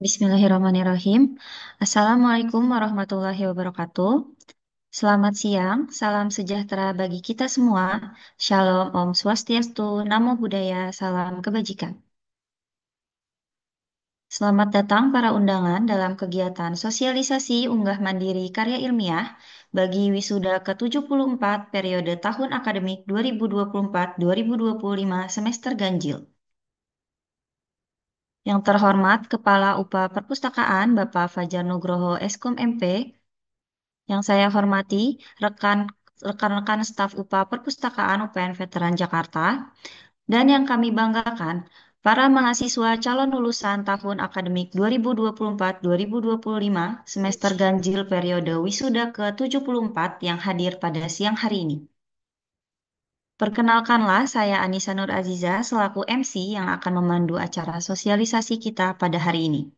Bismillahirrahmanirrahim. Assalamualaikum warahmatullahi wabarakatuh. Selamat siang, salam sejahtera bagi kita semua. Shalom, Om Swastiastu, Namo Buddhaya, salam kebajikan. Selamat datang para undangan dalam kegiatan sosialisasi unggah mandiri karya ilmiah bagi wisuda ke-74 periode tahun akademik 2024-2025 semester ganjil. Yang terhormat Kepala UPA Perpustakaan Bapak Fajar Nugroho Eskom MP, yang saya hormati rekan-rekan staf UPA Perpustakaan UPN Veteran Jakarta, dan yang kami banggakan, para mahasiswa calon lulusan tahun akademik 2024-2025 semester ganjil periode wisuda ke-74 yang hadir pada siang hari ini. Perkenalkanlah, saya Anissa Nur Aziza selaku MC yang akan memandu acara sosialisasi kita pada hari ini.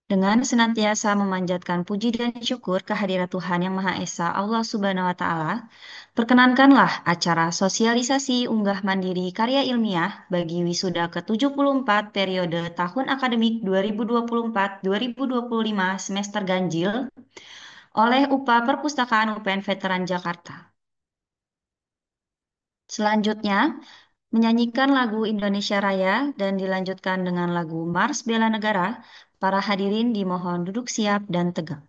Dengan senantiasa memanjatkan puji dan syukur kehadirat Tuhan Yang Maha Esa Allah Subhanahu wa Ta'ala, perkenankanlah acara sosialisasi unggah mandiri karya ilmiah bagi wisuda ke-74 periode tahun akademik 2024-2025 semester ganjil oleh UPA Perpustakaan UPN Veteran Jakarta. Selanjutnya, menyanyikan lagu Indonesia Raya dan dilanjutkan dengan lagu Mars Bela Negara. Para hadirin dimohon duduk siap dan tegak.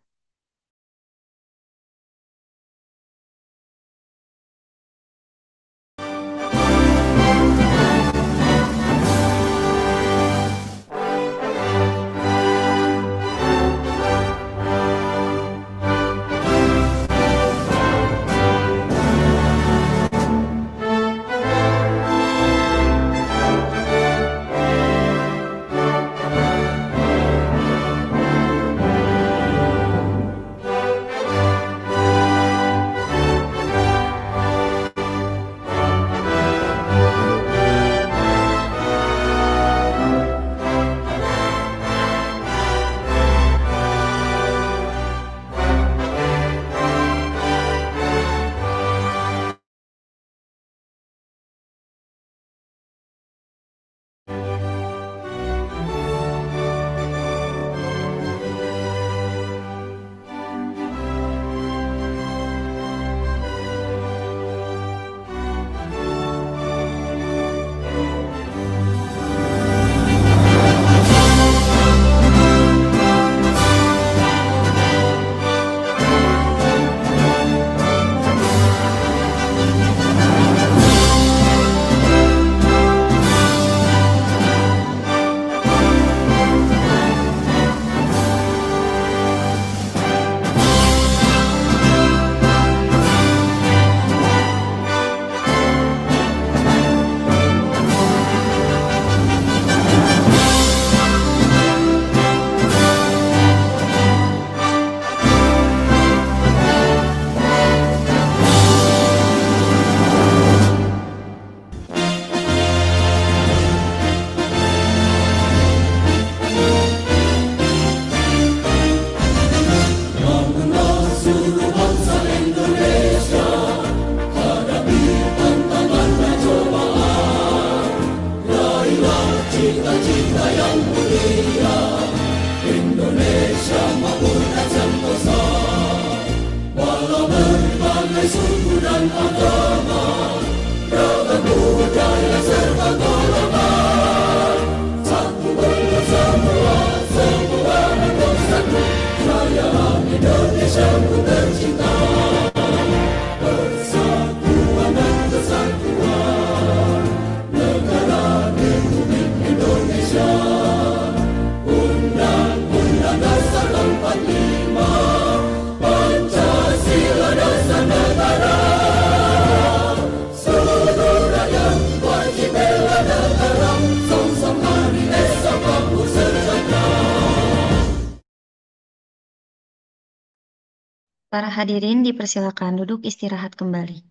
Para hadirin dipersilakan duduk istirahat kembali.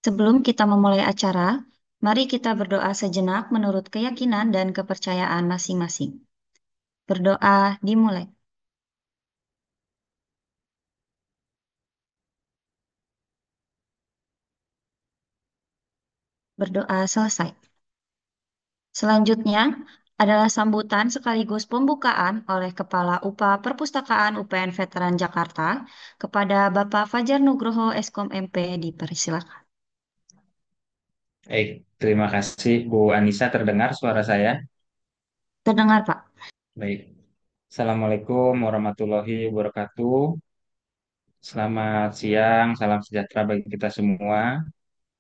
Sebelum kita memulai acara, mari kita berdoa sejenak menurut keyakinan dan kepercayaan masing-masing. Berdoa dimulai. Berdoa selesai. Selanjutnya, adalah sambutan sekaligus pembukaan oleh Kepala UPA Perpustakaan UPN Veteran Jakarta kepada Bapak Fajar Nugroho Eskom MP dipersilakan. Baik, terima kasih Bu Anissa, terdengar suara saya? Terdengar, Pak. Baik. Assalamualaikum warahmatullahi wabarakatuh. Selamat siang, salam sejahtera bagi kita semua.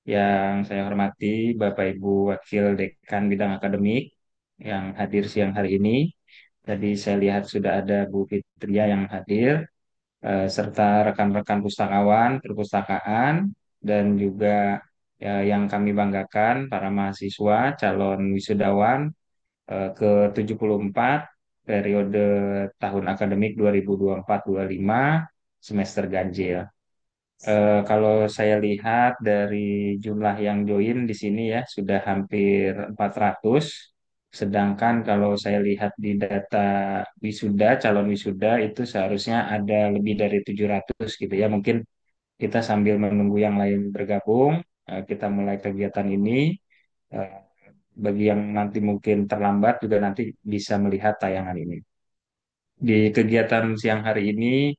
Yang saya hormati Bapak Ibu Wakil Dekan Bidang Akademik yang hadir siang hari ini. Tadi saya lihat sudah ada Bu Fitria yang hadir, serta rekan-rekan pustakawan, perpustakaan, dan juga yang kami banggakan para mahasiswa, calon wisudawan ke-74 periode tahun akademik 2024-25 semester ganjil. Kalau saya lihat dari jumlah yang join di sini ya sudah hampir 400. Sedangkan kalau saya lihat di data wisuda, calon wisuda itu seharusnya ada lebih dari 700 gitu ya. Mungkin kita sambil menunggu yang lain bergabung, kita mulai kegiatan ini. Eh, Bagi yang nanti mungkin terlambat juga nanti bisa melihat tayangan ini. Di kegiatan siang hari ini,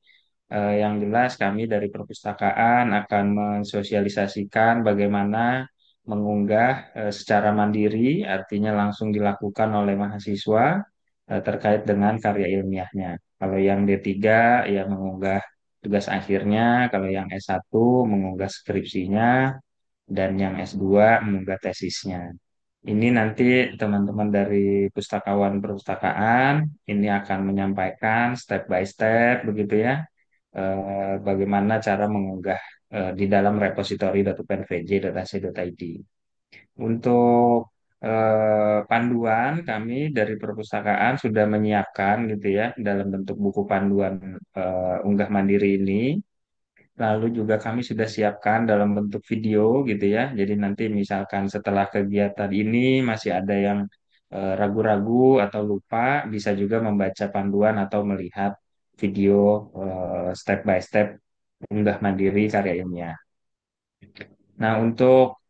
yang jelas kami dari perpustakaan akan mensosialisasikan bagaimana mengunggah secara mandiri, artinya langsung dilakukan oleh mahasiswa terkait dengan karya ilmiahnya. Kalau yang D3 ya mengunggah tugas akhirnya, kalau yang S1 mengunggah skripsinya, dan yang S2 mengunggah tesisnya. Ini nanti teman-teman dari pustakawan perpustakaan ini akan menyampaikan step by step begitu ya, bagaimana cara mengunggah di dalam repository.upnvj.ac.id. Untuk panduan kami dari perpustakaan sudah menyiapkan gitu ya dalam bentuk buku panduan unggah mandiri ini. Lalu juga kami sudah siapkan dalam bentuk video gitu ya. Jadi nanti misalkan setelah kegiatan ini masih ada yang ragu-ragu atau lupa, bisa juga membaca panduan atau melihat video step by step unggah mandiri karya ilmiah. Nah, untuk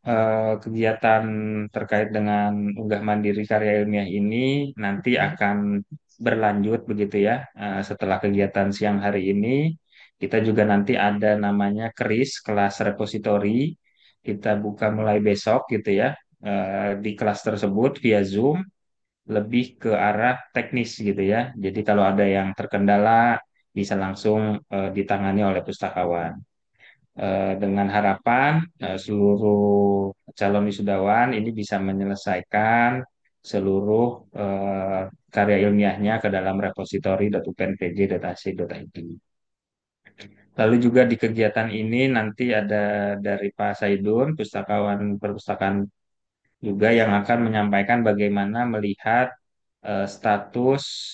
kegiatan terkait dengan unggah mandiri karya ilmiah ini nanti akan berlanjut begitu ya. Setelah kegiatan siang hari ini, kita juga nanti ada namanya keris, kelas repositori. Kita buka mulai besok gitu ya. Di kelas tersebut via Zoom lebih ke arah teknis gitu ya. Jadi kalau ada yang terkendala bisa langsung ditangani oleh pustakawan, dengan harapan seluruh calon wisudawan ini bisa menyelesaikan seluruh karya ilmiahnya ke dalam repository.upnpj.ac.id. Lalu juga di kegiatan ini nanti ada dari Pak Saidun, pustakawan perpustakaan juga yang akan menyampaikan bagaimana melihat status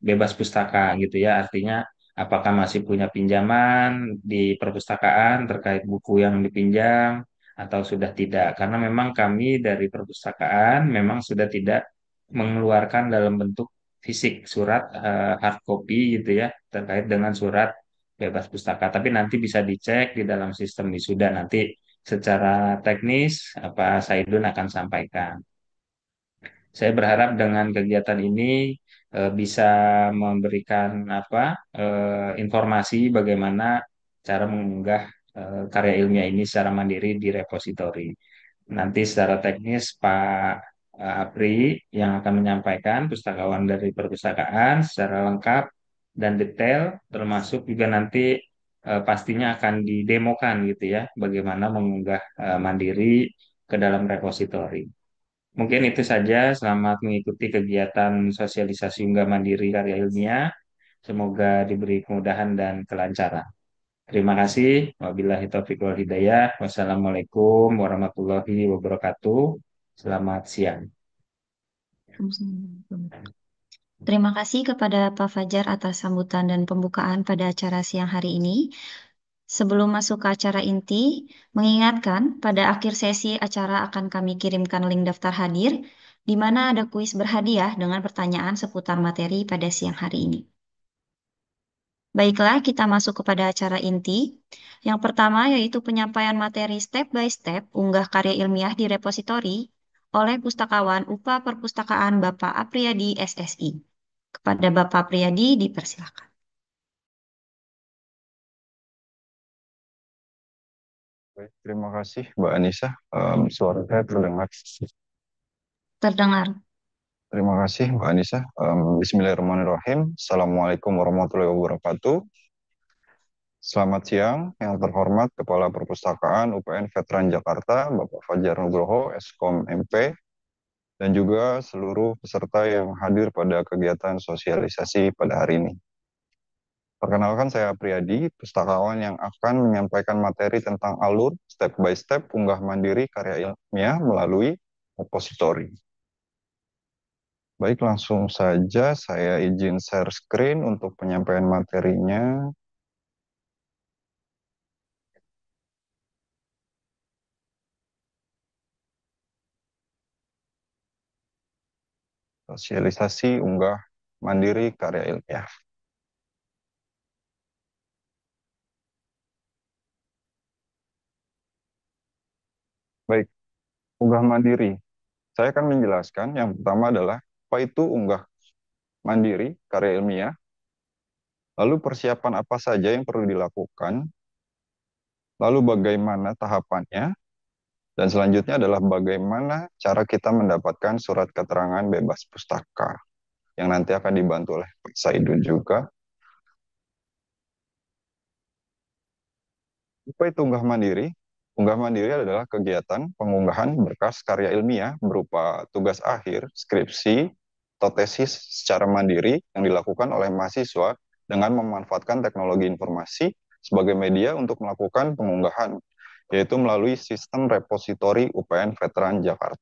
bebas pustaka gitu ya. Artinya apakah masih punya pinjaman di perpustakaan terkait buku yang dipinjam atau sudah tidak. Karena memang kami dari perpustakaan memang sudah tidak mengeluarkan dalam bentuk fisik surat hard copy gitu ya terkait dengan surat bebas pustaka. Tapi nanti bisa dicek di dalam sistem wisuda nanti secara teknis apa Saidun akan sampaikan. Saya berharap dengan kegiatan ini bisa memberikan informasi bagaimana cara mengunggah karya ilmiah ini secara mandiri di repositori. Nanti secara teknis Pak Apri yang akan menyampaikan, pustakawan dari perpustakaan secara lengkap dan detail, termasuk juga nanti pastinya akan didemokan gitu ya, bagaimana mengunggah mandiri ke dalam repositori. Mungkin itu saja. Selamat mengikuti kegiatan sosialisasi unggah mandiri karya ilmiah. Semoga diberi kemudahan dan kelancaran. Terima kasih. Wabillahi taufiq wal hidayah. Wassalamualaikum warahmatullahi wabarakatuh. Selamat siang. Terima kasih kepada Pak Fajar atas sambutan dan pembukaan pada acara siang hari ini. Sebelum masuk ke acara inti, mengingatkan pada akhir sesi acara akan kami kirimkan link daftar hadir, di mana ada kuis berhadiah dengan pertanyaan seputar materi pada siang hari ini. Baiklah, kita masuk kepada acara inti. Yang pertama yaitu penyampaian materi step by step unggah karya ilmiah di repositori oleh pustakawan UPA Perpustakaan Bapak Apriyadi SSI. Kepada Bapak Apriyadi dipersilakan. Baik, terima kasih Mbak Anissa. Suara saya terdengar. Terdengar. Terima kasih Mbak Anissa. Bismillahirrahmanirrahim. Assalamualaikum warahmatullahi wabarakatuh. Selamat siang, yang terhormat Kepala Perpustakaan UPN Veteran Jakarta, Bapak Fajar Nugroho, Eskom MP, dan juga seluruh peserta yang hadir pada kegiatan sosialisasi pada hari ini. Perkenalkan saya Priyadi, pustakawan yang akan menyampaikan materi tentang alur step by step unggah mandiri karya ilmiah melalui repositori. Baik, langsung saja saya izin share screen untuk penyampaian materinya. Sosialisasi unggah mandiri karya ilmiah. Baik, unggah mandiri. Saya akan menjelaskan yang pertama adalah apa itu unggah mandiri karya ilmiah, lalu persiapan apa saja yang perlu dilakukan, lalu bagaimana tahapannya, dan selanjutnya adalah bagaimana cara kita mendapatkan surat keterangan bebas pustaka yang nanti akan dibantu oleh Pak Saidun juga. Apa itu unggah mandiri? Unggah mandiri adalah kegiatan pengunggahan berkas karya ilmiah berupa tugas akhir, skripsi, atau tesis secara mandiri yang dilakukan oleh mahasiswa dengan memanfaatkan teknologi informasi sebagai media untuk melakukan pengunggahan, yaitu melalui sistem repositori UPN Veteran Jakarta.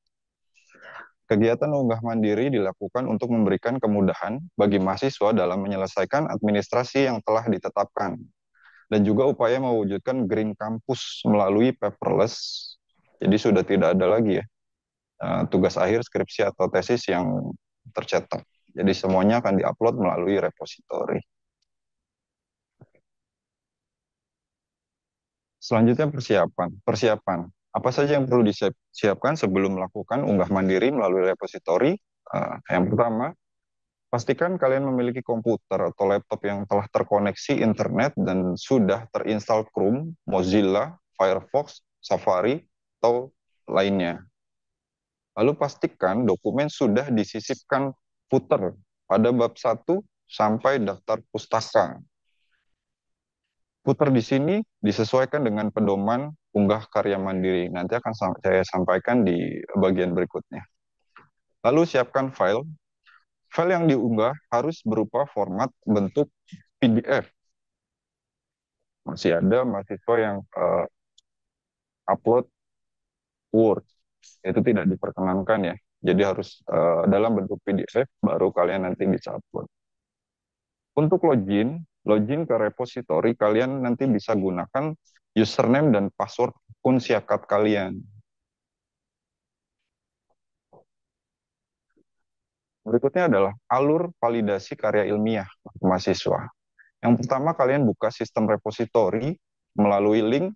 Kegiatan unggah mandiri dilakukan untuk memberikan kemudahan bagi mahasiswa dalam menyelesaikan administrasi yang telah ditetapkan, dan juga upaya mewujudkan Green Campus melalui paperless. Jadi sudah tidak ada lagi ya tugas akhir, skripsi atau tesis yang tercetak. Jadi semuanya akan diupload melalui repositori. Selanjutnya persiapan. Persiapan. Apa saja yang perlu disiapkan sebelum melakukan unggah mandiri melalui repositori? Yang pertama, pastikan kalian memiliki komputer atau laptop yang telah terkoneksi internet dan sudah terinstall Chrome, Mozilla, Firefox, Safari, atau lainnya. Lalu pastikan dokumen sudah disisipkan footer pada bab 1 sampai daftar pustaka. Footer di sini disesuaikan dengan pedoman unggah karya mandiri. Nanti akan saya sampaikan di bagian berikutnya. Lalu siapkan file. File yang diunggah harus berupa format bentuk PDF. Masih ada mahasiswa yang upload Word. Itu tidak diperkenankan ya. Jadi harus dalam bentuk PDF, baru kalian nanti bisa upload. Untuk login ke repository, kalian nanti bisa gunakan username dan password akun siakat kalian. Berikutnya adalah alur validasi karya ilmiah mahasiswa. Yang pertama, kalian buka sistem repository melalui link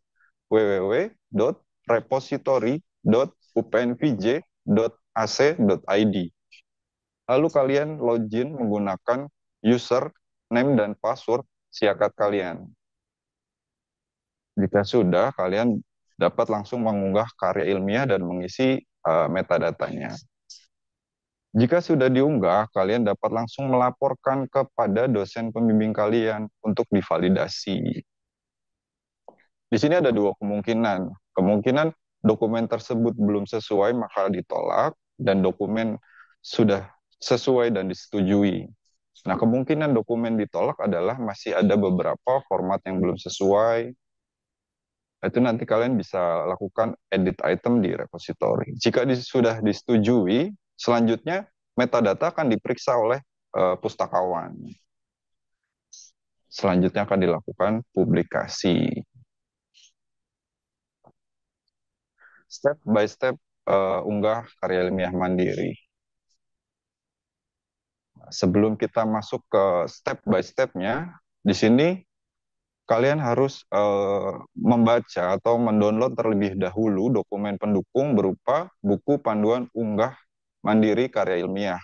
www.repository.upnvj.ac.id. Lalu kalian login menggunakan user, name, dan password siakat kalian. Jika sudah, kalian dapat langsung mengunggah karya ilmiah dan mengisi metadatanya. Jika sudah diunggah, kalian dapat langsung melaporkan kepada dosen pembimbing kalian untuk divalidasi. Di sini ada dua kemungkinan. Kemungkinan dokumen tersebut belum sesuai maka ditolak, dan dokumen sudah sesuai dan disetujui. Nah, kemungkinan dokumen ditolak adalah masih ada beberapa format yang belum sesuai. Itu nanti kalian bisa lakukan edit item di repository. Jika sudah disetujui, selanjutnya metadata akan diperiksa oleh pustakawan. Selanjutnya akan dilakukan publikasi. Step by step unggah karya ilmiah mandiri. Sebelum kita masuk ke step by stepnya, di sini kalian harus membaca atau mendownload terlebih dahulu dokumen pendukung berupa buku panduan unggah mandiri karya ilmiah.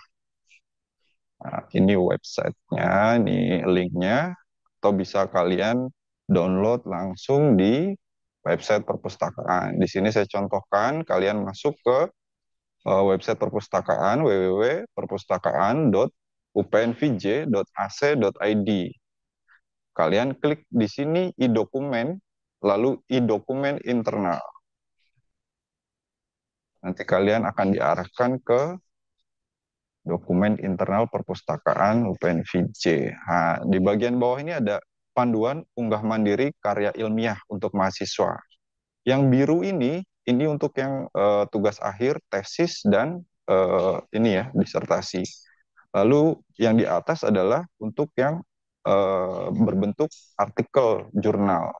Nah, ini websitenya, ini linknya, atau bisa kalian download langsung di website perpustakaan. Di sini saya contohkan, kalian masuk ke website perpustakaan www.perpustakaan.upnvj.ac.id. Kalian klik di sini e-dokumen, lalu e-dokumen internal. Nanti kalian akan diarahkan ke dokumen internal perpustakaan UPNVJ. Nah, di bagian bawah ini ada panduan unggah mandiri karya ilmiah untuk mahasiswa. Yang biru ini untuk yang tugas akhir, tesis, dan ini ya, disertasi. Lalu yang di atas adalah untuk yang berbentuk artikel jurnal.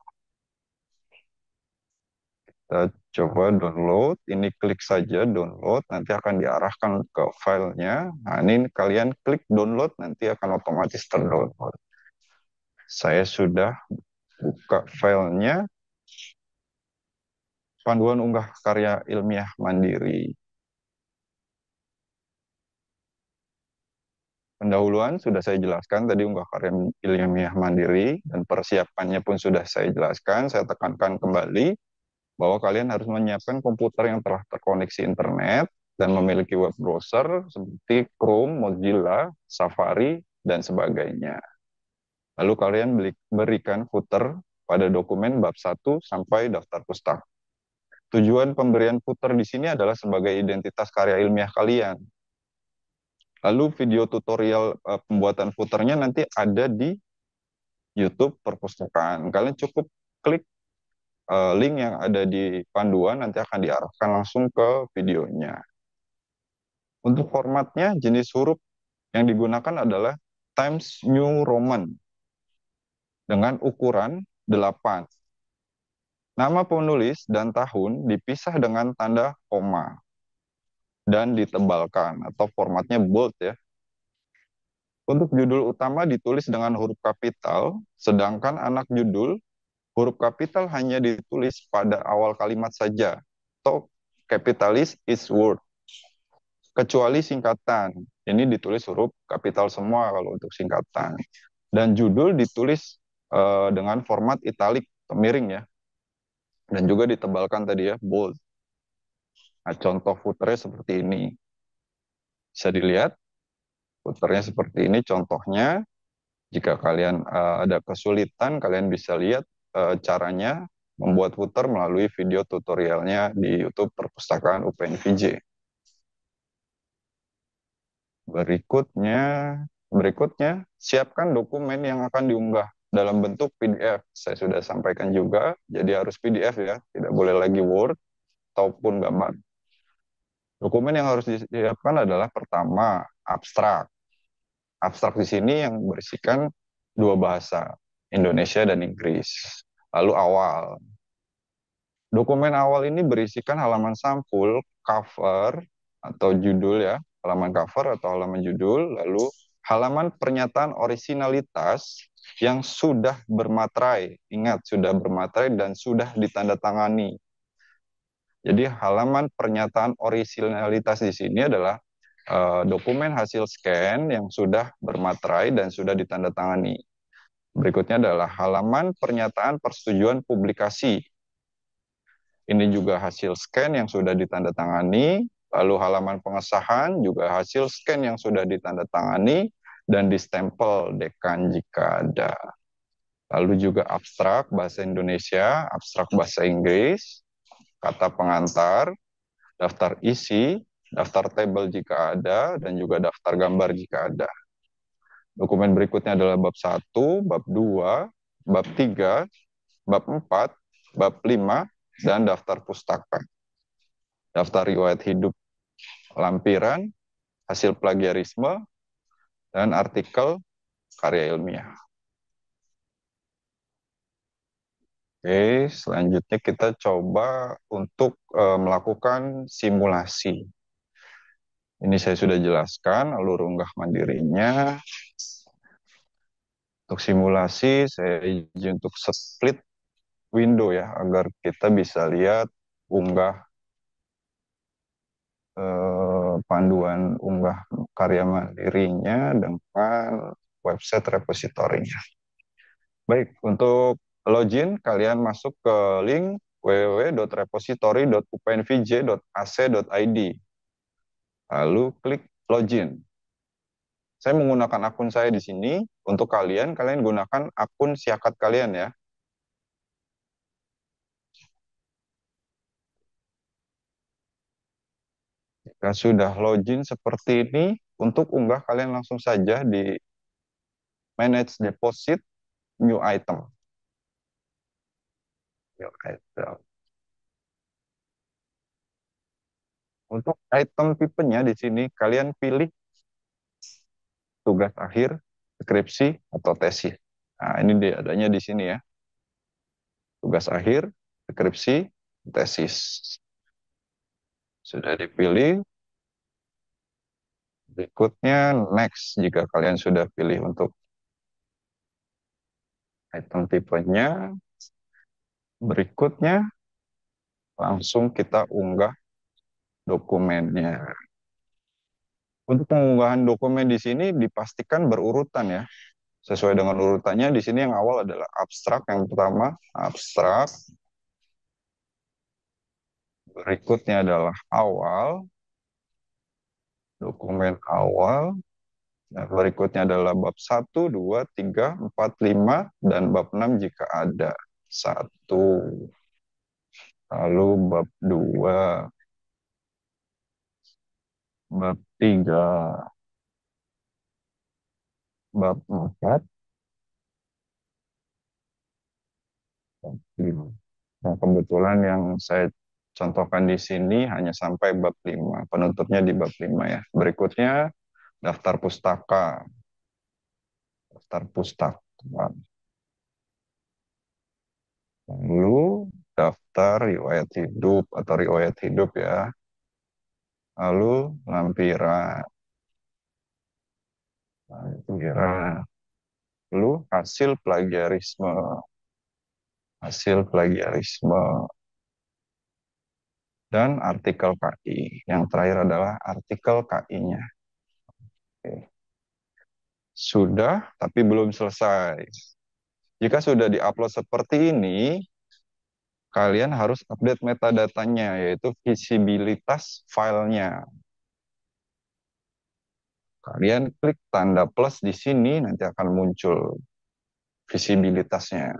Kita coba download, ini klik saja download, nanti akan diarahkan ke filenya. Nah, ini kalian klik download, nanti akan otomatis terdownload. Saya sudah buka filenya, panduan unggah karya ilmiah mandiri. Pendahuluan sudah saya jelaskan tadi unggah karya ilmiah mandiri, dan persiapannya pun sudah saya jelaskan. Saya tekankan kembali bahwa kalian harus menyiapkan komputer yang telah terkoneksi internet dan memiliki web browser seperti Chrome, Mozilla, Safari, dan sebagainya. Lalu kalian berikan footer pada dokumen bab 1 sampai daftar pustaka. Tujuan pemberian footer di sini adalah sebagai identitas karya ilmiah kalian. Lalu video tutorial pembuatan footernya nanti ada di YouTube perpustakaan. Kalian cukup klik link yang ada di panduan, nanti akan diarahkan langsung ke videonya. Untuk formatnya, jenis huruf yang digunakan adalah Times New Roman dengan ukuran 8. Nama penulis dan tahun dipisah dengan tanda koma dan ditebalkan atau formatnya bold ya. Untuk judul utama ditulis dengan huruf kapital, sedangkan anak judul huruf kapital hanya ditulis pada awal kalimat saja atau capitalis is word. Kecuali singkatan. Ini ditulis huruf kapital semua kalau untuk singkatan. Dan judul ditulis dengan format italik miring ya. Dan juga ditebalkan tadi ya, bold. Nah, contoh footernya seperti ini. Bisa dilihat, footernya seperti ini contohnya. Jika kalian ada kesulitan, kalian bisa lihat caranya membuat footer melalui video tutorialnya di YouTube Perpustakaan UPNVJ. Berikutnya, siapkan dokumen yang akan diunggah dalam bentuk PDF. Saya sudah sampaikan juga, jadi harus PDF ya, tidak boleh lagi Word ataupun gambar. Dokumen yang harus disiapkan adalah pertama, abstrak. Abstrak di sini yang berisikan dua bahasa, Indonesia dan Inggris. Lalu awal. Dokumen awal ini berisikan halaman sampul, cover atau judul ya, halaman cover atau halaman judul, lalu halaman pernyataan orisinalitas yang sudah bermaterai. Ingat, sudah bermaterai dan sudah ditandatangani. Jadi halaman pernyataan orisinalitas di sini adalah dokumen hasil scan yang sudah bermaterai dan sudah ditandatangani. Berikutnya adalah halaman pernyataan persetujuan publikasi. Ini juga hasil scan yang sudah ditandatangani. Lalu halaman pengesahan juga hasil scan yang sudah ditandatangani dan distempel dekan jika ada. Lalu juga abstrak bahasa Indonesia, abstrak bahasa Inggris, kata pengantar, daftar isi, daftar tabel jika ada, dan juga daftar gambar jika ada. Dokumen berikutnya adalah bab 1, bab 2, bab 3, bab 4, bab 5, dan daftar pustaka. Daftar riwayat hidup lampiran, hasil plagiarisme, dan artikel karya ilmiah. Oke, selanjutnya kita coba untuk melakukan simulasi. Ini saya sudah jelaskan alur unggah mandirinya. Untuk simulasi, saya izin untuk split window ya, agar kita bisa lihat unggah panduan unggah karya mandirinya dengan website repositorinya. Baik, untuk login kalian masuk ke link www.repository.upnvj.ac.id. Lalu klik login. Saya menggunakan akun saya di sini. Untuk kalian, kalian gunakan akun Siakat kalian ya. Jika sudah login seperti ini, untuk unggah kalian langsung saja di Manage Deposit, New Item. New item. Untuk item tipenya di sini, kalian pilih tugas akhir, skripsi, atau tesis. Nah, ini dia, adanya di sini ya. Tugas akhir, skripsi, tesis. Sudah dipilih, berikutnya next jika kalian sudah pilih untuk item tipenya. Berikutnya langsung kita unggah dokumennya. Untuk pengunggahan dokumen di sini dipastikan berurutan ya. Sesuai dengan urutannya, di sini yang awal adalah abstrak, yang pertama abstrak, berikutnya adalah awal, dokumen awal, dan berikutnya adalah bab 1, 2, 3, 4, 5, dan bab 6 jika ada. 1, lalu bab 2, bab 3, bab 4, bab 5. Nah, kebetulan yang saya contohkan di sini hanya sampai bab 5, penutupnya di bab 5 ya. Berikutnya daftar pustaka, daftar pustaka. Lalu daftar riwayat hidup atau riwayat hidup ya. Lalu lampiran, lampiran. Lalu hasil plagiarisme dan artikel KI. Yang terakhir adalah artikel KI-nya. Oke. Sudah, tapi belum selesai. Jika sudah diupload seperti ini, kalian harus update metadatanya, yaitu visibilitas filenya. Kalian klik tanda plus di sini, nanti akan muncul visibilitasnya.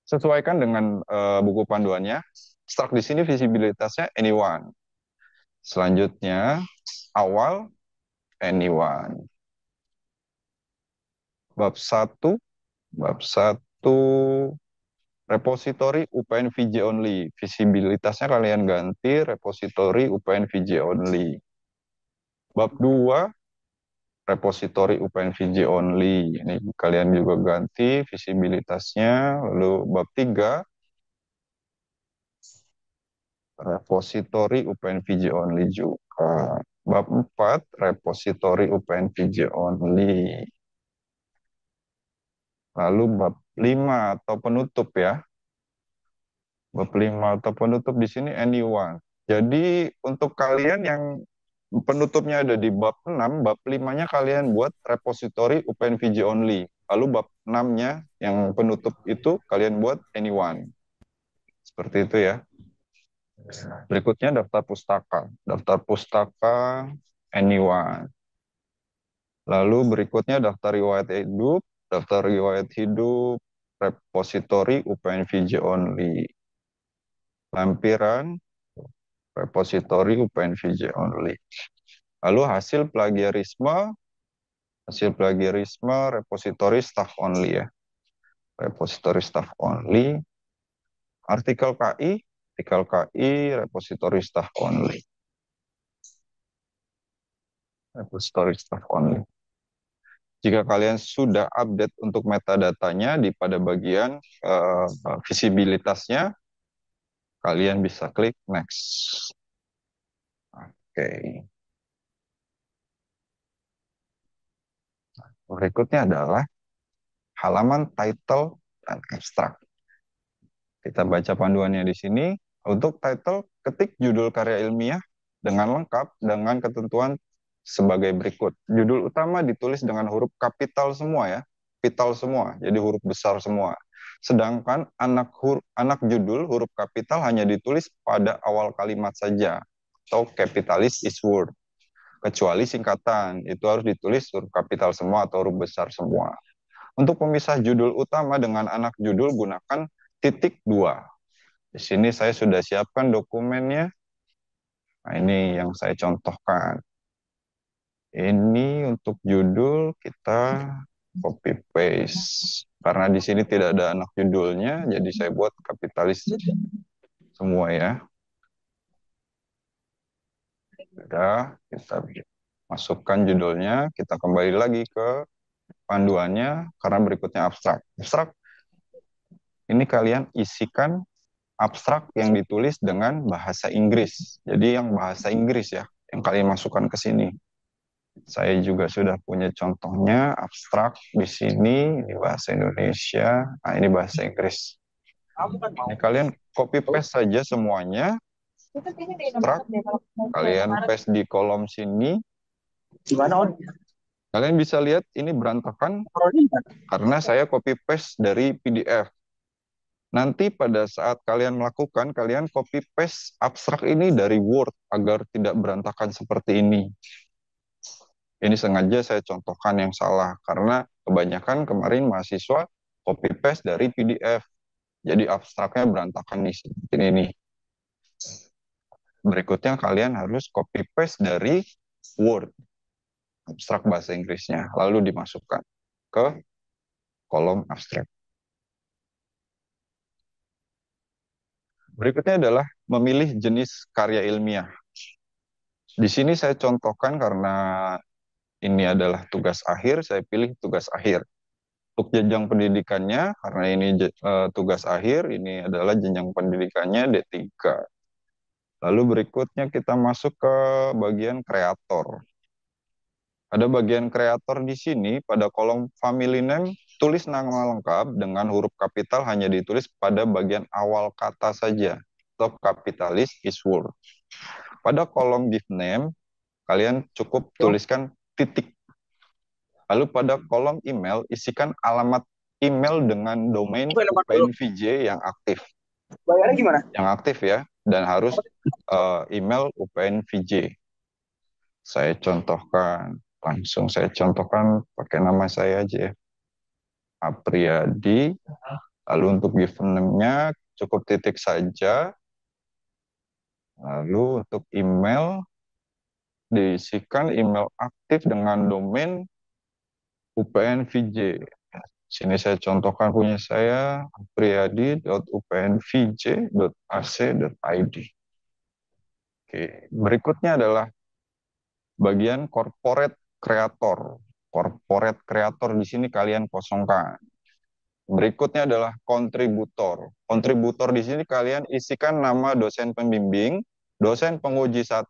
Sesuaikan dengan buku panduannya. Start di sini visibilitasnya anyone. Selanjutnya awal anyone. Bab 1, bab 1 repository UPN VJ only. Visibilitasnya kalian ganti repository UPN VJ only. Bab 2 repository UPN VJ only. Ini kalian juga ganti visibilitasnya. Lalu bab 3 repository UPN VJ only juga. Bab 4 repository UPN VJ only. Lalu bab 5 atau penutup ya. Bab 5 atau penutup di sini anyone. Jadi untuk kalian yang penutupnya ada di bab 6, bab 5-nya kalian buat repository UPN VJ only. Lalu bab 6-nya yang penutup itu kalian buat anyone. Seperti itu ya. Berikutnya daftar pustaka. Daftar pustaka anyone. Lalu berikutnya daftar riwayat hidup. Daftar riwayat hidup repository UPN VJ only. Lampiran repository UPN VJ only. Lalu hasil plagiarisme repository staff only ya. Repository staff only. Artikel KI repository staff only. Repository staff only. Jika kalian sudah update untuk metadatanya pada bagian visibilitasnya, kalian bisa klik next. Oke. Berikutnya adalah halaman title dan abstrak. Kita baca panduannya di sini. Untuk title, ketik judul karya ilmiah dengan lengkap dengan ketentuan sebagai berikut. Judul utama ditulis dengan huruf kapital semua ya, kapital semua, jadi huruf besar semua. Sedangkan anak judul huruf kapital hanya ditulis pada awal kalimat saja, atau capitalis is word. Kecuali singkatan, itu harus ditulis huruf kapital semua atau huruf besar semua. Untuk pemisah judul utama dengan anak judul, gunakan titik dua. Di sini saya sudah siapkan dokumennya. Nah, ini yang saya contohkan. Ini untuk judul kita copy paste. Karena di sini tidak ada anak judulnya, jadi saya buat kapitalis semua ya. Sudah, kita masukkan judulnya, kita kembali lagi ke panduannya, karena berikutnya abstrak. Abstrak, ini kalian isikan abstrak yang ditulis dengan bahasa Inggris. Jadi yang bahasa Inggris ya, yang kalian masukkan ke sini. Saya juga sudah punya contohnya abstrak di sini, ini bahasa Indonesia, nah ini bahasa Inggris. Ini kalian copy paste saja semuanya, abstrak, kalian paste di kolom sini. Kalian bisa lihat ini berantakan karena saya copy paste dari PDF. Nanti pada saat kalian melakukan, kalian copy paste abstrak ini dari Word agar tidak berantakan seperti ini. Ini sengaja saya contohkan yang salah, karena kebanyakan kemarin mahasiswa copy paste dari PDF. Jadi abstraknya berantakan nih, seperti ini. Berikutnya kalian harus copy paste dari Word, abstrak bahasa Inggrisnya, lalu dimasukkan ke kolom abstrak. Berikutnya adalah memilih jenis karya ilmiah. Di sini saya contohkan karena ini adalah tugas akhir, saya pilih tugas akhir. Untuk jenjang pendidikannya, karena ini tugas akhir, ini adalah jenjang pendidikannya D3. Lalu berikutnya kita masuk ke bagian kreator. Ada bagian kreator di sini, pada kolom family name, tulis nama lengkap dengan huruf kapital hanya ditulis pada bagian awal kata saja, atau kapitalis is word. Pada kolom gift name, kalian cukup tuliskan titik. Lalu pada kolom email, isikan alamat email dengan domain UPNVJ yang aktif. Bayarnya gimana? Yang aktif ya, dan harus email UPNVJ. Saya contohkan, langsung saya contohkan pakai nama saya aja ya. Apriyadi. Lalu untuk given name-nya cukup titik saja. Lalu untuk email, diisikan email aktif dengan domain UPNVJ. Sini saya contohkan punya saya, apriyadi.upnvj.ac.id. Oke, berikutnya adalah bagian corporate creator. Corporate creator di sini kalian kosongkan. Berikutnya adalah kontributor. Kontributor di sini kalian isikan nama dosen pembimbing, dosen penguji 1,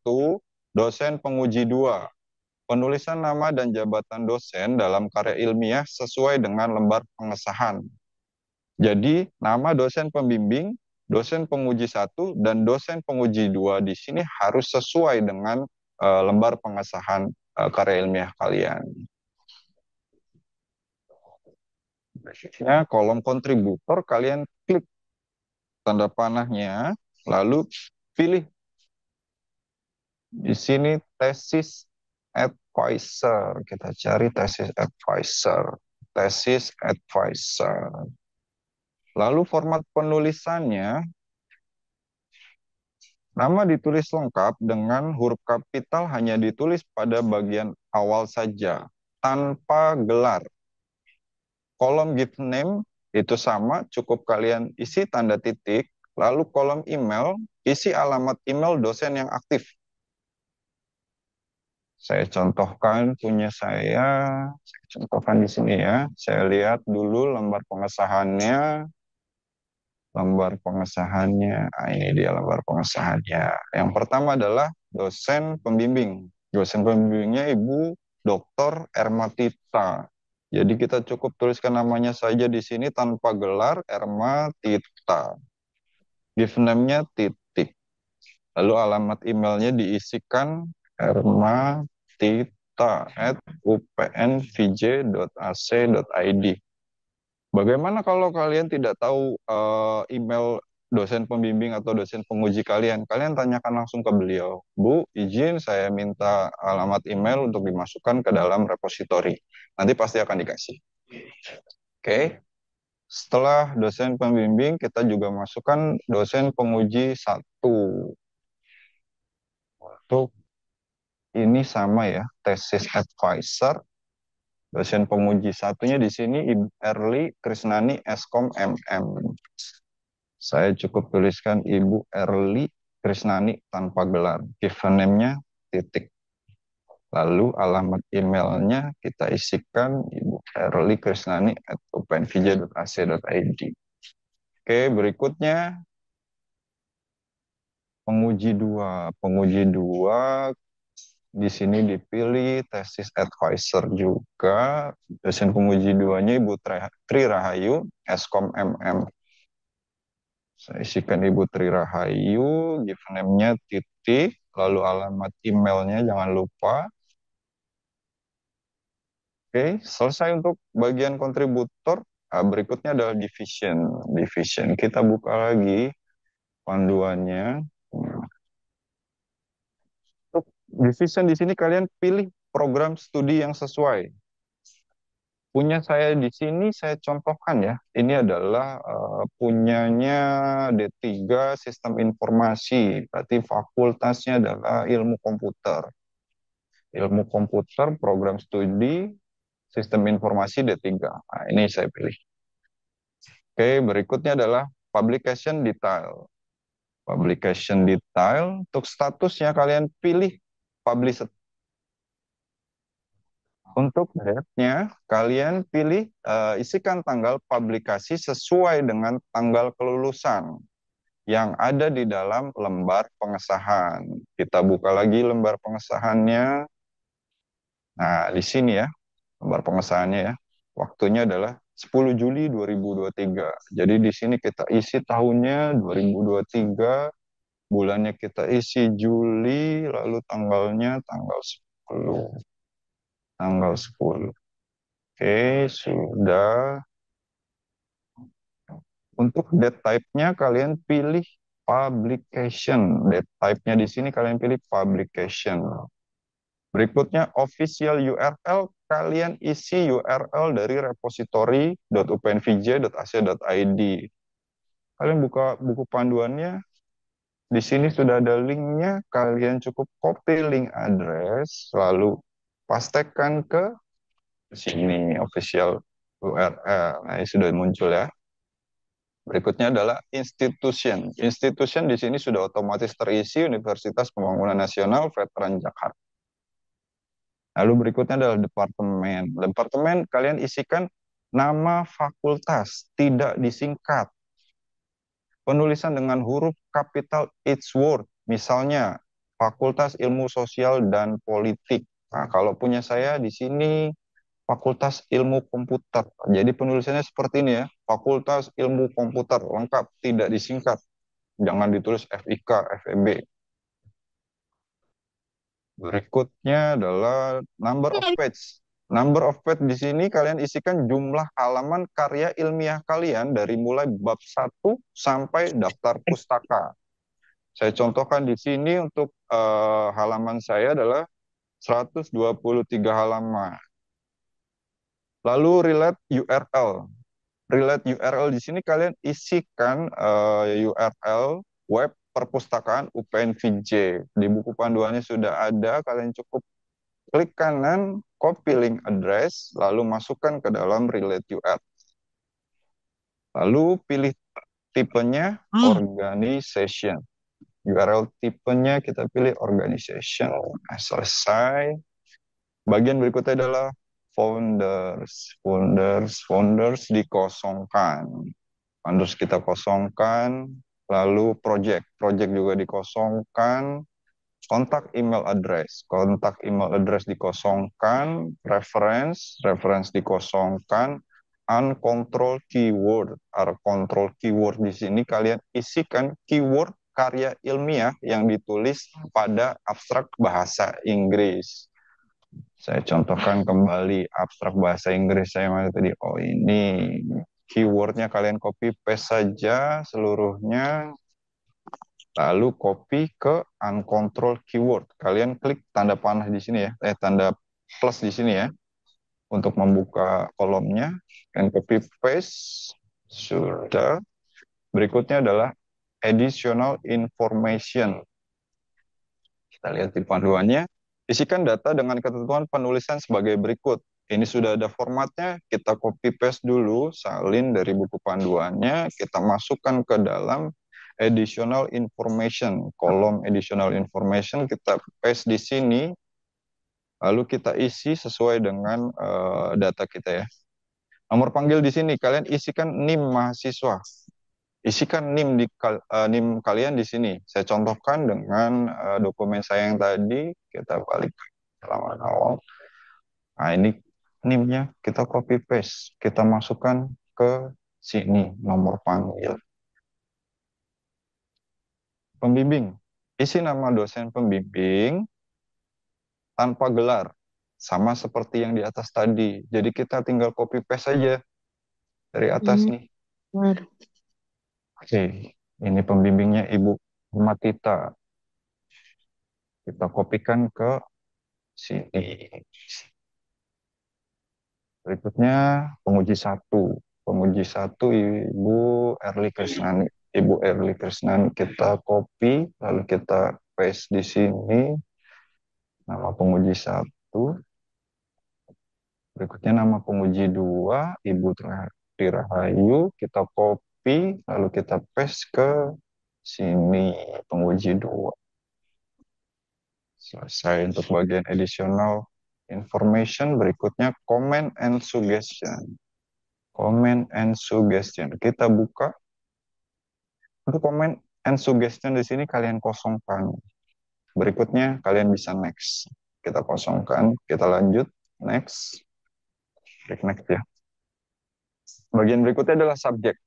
dosen penguji 2. Penulisan nama dan jabatan dosen dalam karya ilmiah sesuai dengan lembar pengesahan. Jadi, nama dosen pembimbing, dosen penguji 1, dan dosen penguji 2 di sini harus sesuai dengan lembar pengesahan karya ilmiah kalian. Berikutnya, kolom kontributor, kalian klik tanda panahnya, lalu pilih di sini tesis advisor. Kita cari tesis advisor. Tesis advisor. Lalu format penulisannya, nama ditulis lengkap dengan huruf kapital hanya ditulis pada bagian awal saja, tanpa gelar. Kolom gift name itu sama, cukup kalian isi tanda titik, lalu kolom email, isi alamat email dosen yang aktif. Saya contohkan punya saya contohkan di sini ya. Saya lihat dulu lembar pengesahannya. Nah, ini dia lembar pengesahannya. Yang pertama adalah dosen pembimbing. Dosen pembimbingnya Ibu Dr. Ermatita. Jadi kita cukup tuliskan namanya saja di sini tanpa gelar, Erma Tita. Give name-nya titik. Lalu alamat emailnya diisikan ermatita@upnvj.ac.id. Bagaimana kalau kalian tidak tahu email dosen pembimbing atau dosen penguji kalian? Kalian tanyakan langsung ke beliau. Bu, izin saya minta alamat email untuk dimasukkan ke dalam repositori. Nanti pasti akan dikasih. Oke. Setelah dosen pembimbing, kita juga masukkan dosen penguji satu. Untuk ini sama ya, tesis advisor. Dosen penguji satunya di sini Ibu Erli Krisnani Eskom MM. Saya cukup tuliskan Ibu Erli Krisnani tanpa gelar. Given name-nya titik. Lalu alamat emailnya kita isikan Ibu Erli Krisnani at openvj.ac.id. Oke, berikutnya penguji dua. Penguji dua di sini dipilih tesis advisor juga. Dosen penguji duanya Ibu Tri Rahayu, Eskom MM. Saya isikan Ibu Tri Rahayu, given name-nya titik, lalu alamat emailnya jangan lupa. Oke, selesai untuk bagian kontributor. Berikutnya adalah division. Division. Kita buka lagi panduannya. Untuk division di sini kalian pilih program studi yang sesuai. Punya saya di sini saya contohkan ya. Ini adalah punyanya D3 Sistem Informasi. Berarti fakultasnya adalah Ilmu Komputer. Ilmu Komputer, program studi, Sistem Informasi D3. Nah, ini saya pilih. Oke, berikutnya adalah Publication Detail. Publication Detail, untuk statusnya kalian pilih Published. Untuk date-nya, kalian pilih, isikan tanggal publikasi sesuai dengan tanggal kelulusan yang ada di dalam lembar pengesahan. Kita buka lagi lembar pengesahannya. Nah, di sini ya, lembar pengesahannya ya. Waktunya adalah 10 Juli 2023. Jadi di sini kita isi tahunnya 2023, bulannya kita isi Juli, lalu tanggalnya tanggal 10. Tanggal 10. Oke, sudah. Untuk date type-nya kalian pilih publication. Date type-nya di sini kalian pilih publication. Berikutnya official URL, kalian isi URL dari repository.upnvj.ac.id. Kalian buka buku panduannya, di sini sudah ada linknya, kalian cukup copy link address, lalu pastekan ke sini official URL. Nah, ini sudah muncul ya. Berikutnya adalah institution. Institution di sini sudah otomatis terisi Universitas Pembangunan Nasional Veteran Jakarta. Lalu berikutnya adalah departemen. Departemen kalian isikan nama fakultas, tidak disingkat. Penulisan dengan huruf kapital each word. Misalnya, Fakultas Ilmu Sosial dan Politik. Nah, kalau punya saya di sini Fakultas Ilmu Komputer. Jadi penulisannya seperti ini ya. Fakultas Ilmu Komputer, lengkap, tidak disingkat. Jangan ditulis FIK, FEB. Berikutnya adalah number of page. Number of page di sini kalian isikan jumlah halaman karya ilmiah kalian dari mulai bab 1 sampai daftar pustaka. Saya contohkan di sini untuk halaman saya adalah 123 halaman. Lalu relate URL. Relate URL di sini kalian isikan URL web perpustakaan UPN VJ. Di buku panduannya sudah ada, kalian cukup klik kanan, copy link address, lalu masukkan ke dalam relate URL. Lalu pilih tipenya organization. URL tipenya kita pilih organization. Nah, selesai. Bagian berikutnya adalah founders. Founders dikosongkan. Founders kita kosongkan. Lalu project juga dikosongkan. Kontak email address dikosongkan, reference dikosongkan, uncontrolled keyword di sini kalian isikan keyword karya ilmiah yang ditulis pada abstrak bahasa Inggris. Saya contohkan kembali abstrak bahasa Inggris saya mana tadi. Oh, ini keywordnya kalian copy paste saja seluruhnya, lalu copy ke uncontrolled keyword. Kalian klik tanda panah di sini ya, tanda plus di sini ya, untuk membuka kolomnya. Dan copy paste. Sudah. Berikutnya adalah additional information. Kita lihat di panduannya. Isikan data dengan ketentuan penulisan sebagai berikut. Ini sudah ada formatnya, kita copy paste dulu, salin dari buku panduannya, kita masukkan ke dalam additional information. Kolom additional information kita paste di sini, lalu kita isi sesuai dengan data kita ya. Nomor panggil di sini, kalian isikan NIM mahasiswa. Isikan NIM kalian di sini. Saya contohkan dengan dokumen saya yang tadi. Kita balik ke halaman awal. Nah, ini NIM-nya kita copy paste. Kita masukkan ke sini nomor panggil. Pembimbing. Isi nama dosen pembimbing tanpa gelar. Sama seperti yang di atas tadi. Jadi kita tinggal copy paste saja dari atas nih. Benar. Oke, ini pembimbingnya Ibu Matita. Kita kopikan ke sini. Berikutnya penguji satu. Penguji satu Ibu Erli Krisnani. Ibu Erli Krisnani kita copy, lalu kita paste di sini. Nama penguji satu. Berikutnya nama penguji dua, Ibu Tirahayu. Kita copy, lalu kita paste ke sini, penguji dua. Selesai untuk bagian additional information. Berikutnya comment and suggestion. Comment and suggestion. Kita buka. Untuk comment and suggestion di sini kalian kosongkan. Berikutnya kalian bisa next. Kita kosongkan, kita lanjut, next. Klik next ya. Bagian berikutnya adalah subjek.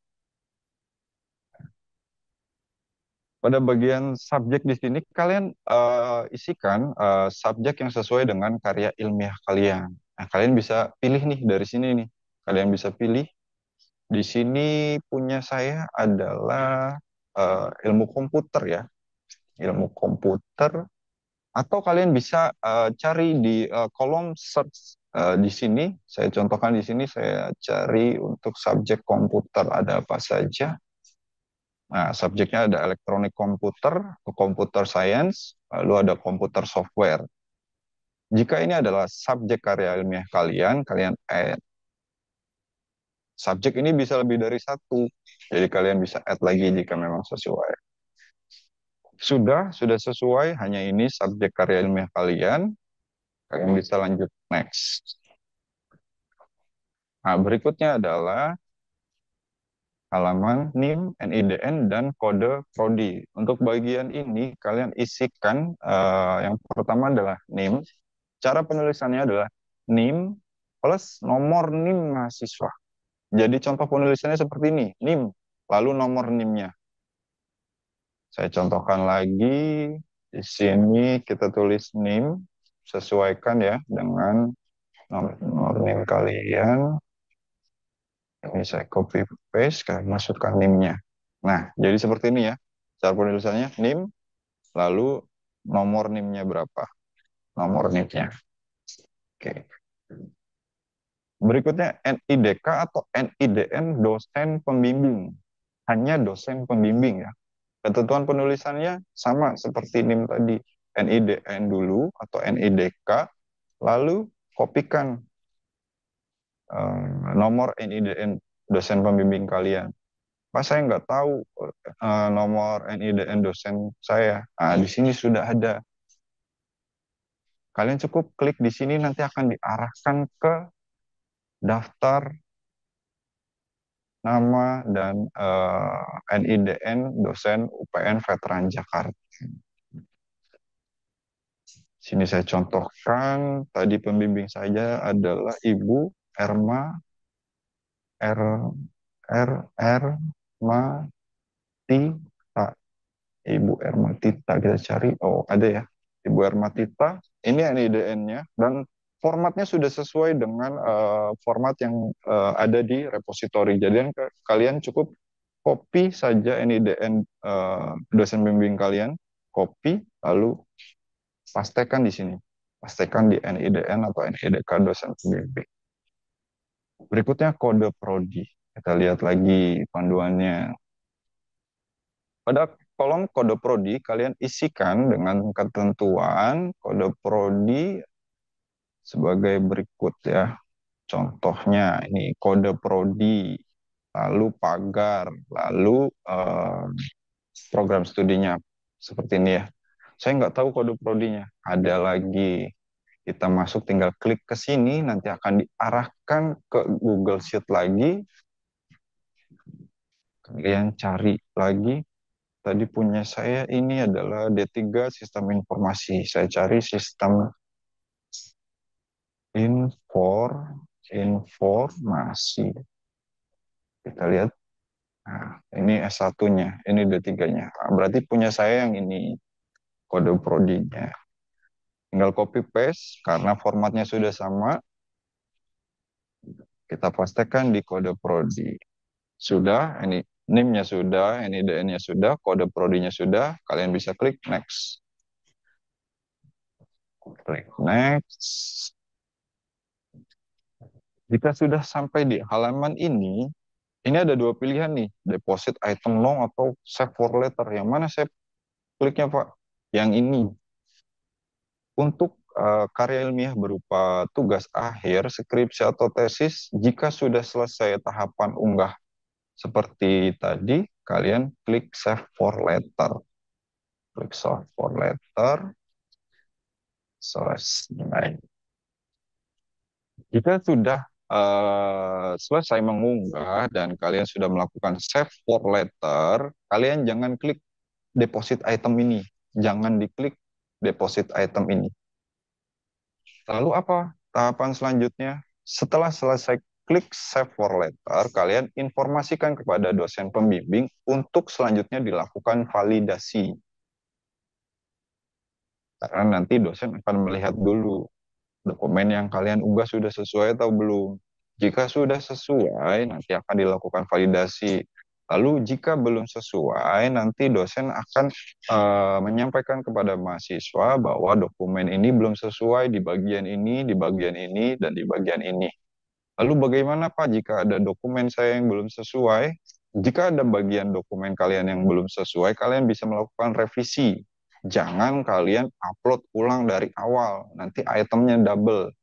Pada bagian subjek di sini kalian isikan subjek yang sesuai dengan karya ilmiah kalian. Nah, kalian bisa pilih nih dari sini nih. Kalian bisa pilih. Di sini punya saya adalah ilmu komputer ya. Ilmu komputer. Atau kalian bisa cari di kolom search di sini. Saya contohkan di sini, saya cari untuk subjek komputer ada apa saja. Nah, subjeknya ada elektronik komputer, computer science, lalu ada komputer software. Jika ini adalah subjek karya ilmiah kalian, kalian add. Subjek ini bisa lebih dari satu, jadi kalian bisa add lagi jika memang sesuai. Sudah sesuai, hanya ini subjek karya ilmiah kalian, kalian bisa lanjut next. Nah, berikutnya adalah halaman NIM, NIDN, dan kode prodi. Untuk bagian ini, kalian isikan yang pertama adalah NIM. Cara penulisannya adalah NIM plus nomor NIM mahasiswa. Jadi contoh penulisannya seperti ini, NIM, lalu nomor NIM-nya. Saya contohkan lagi, di sini kita tulis NIM, sesuaikan ya dengan nomor NIM kalian. Ini saya copy paste, kalian masukkan NIM-nya. Nah, jadi seperti ini ya. Cara penulisannya NIM, lalu nomor NIM-nya berapa? Nomor NIM-nya. Oke. Berikutnya NIDK atau NIDN dosen pembimbing. Hanya dosen pembimbing ya. Ketentuan penulisannya sama seperti NIM tadi. NIDN dulu atau NIDK, lalu kopikan nomor NIDN dosen pembimbing kalian. Pak, saya nggak tahu nomor NIDN dosen saya. Nah, di sini sudah ada. Kalian cukup klik di sini, nanti akan diarahkan ke daftar nama dan NIDN dosen UPN Veteran Jakarta. Sini saya contohkan, tadi pembimbing saya adalah Ibu Erma R R R Matita. Ibu Ermatita kita cari. Oh, ada ya. Ibu Ermatita. Ini NIDN-nya dan formatnya sudah sesuai dengan format yang ada di repositori. Jadi kalian cukup copy saja NIDN dosen bimbing kalian, copy lalu pastekan di sini. Pastekan di NIDN atau NIDK dosen pembimbing. Berikutnya kode prodi. Kita lihat lagi panduannya. Pada kolom kode prodi, kalian isikan dengan ketentuan kode prodi sebagai berikut ya. Contohnya ini kode prodi, lalu pagar, lalu program studinya seperti ini ya. Saya nggak tahu kode prodinya. Ada lagi. Kita masuk tinggal klik ke sini, nanti akan diarahkan ke Google Sheet lagi. Kalian cari lagi. Tadi punya saya ini adalah D3 Sistem Informasi. Saya cari sistem informasi. Kita lihat. Nah, ini S1-nya, ini D3-nya. Nah, berarti punya saya yang ini kode prodinya. Tinggal copy paste karena formatnya sudah sama. Kita pastikan di kode prodi. Sudah, ini NIM-nya sudah, NIDN-nya sudah, kode prodinya sudah. Kalian bisa klik next. Klik next. Jika sudah sampai di halaman ini ada dua pilihan nih, deposit item long atau save for later. Yang mana saya kliknya, Pak? Yang ini. Untuk karya ilmiah berupa tugas akhir, skripsi atau tesis, jika sudah selesai tahapan unggah seperti tadi, kalian klik save for later. Klik save for later. Selesai. Jika sudah selesai mengunggah dan kalian sudah melakukan save for later, kalian jangan klik deposit item ini. Jangan diklik deposit item ini. Lalu apa tahapan selanjutnya? Setelah selesai klik save for later, kalian informasikan kepada dosen pembimbing untuk selanjutnya dilakukan validasi. Karena nanti dosen akan melihat dulu dokumen yang kalian unggah sudah sesuai atau belum. Jika sudah sesuai, nanti akan dilakukan validasi. Lalu jika belum sesuai, nanti dosen akan menyampaikan kepada mahasiswa bahwa dokumen ini belum sesuai di bagian ini, di bagian ini, dan di bagian ini. Lalu bagaimana Pak jika ada dokumen saya yang belum sesuai? Jika ada bagian dokumen kalian yang belum sesuai, kalian bisa melakukan revisi. Jangan kalian upload ulang dari awal, nanti itemnya double.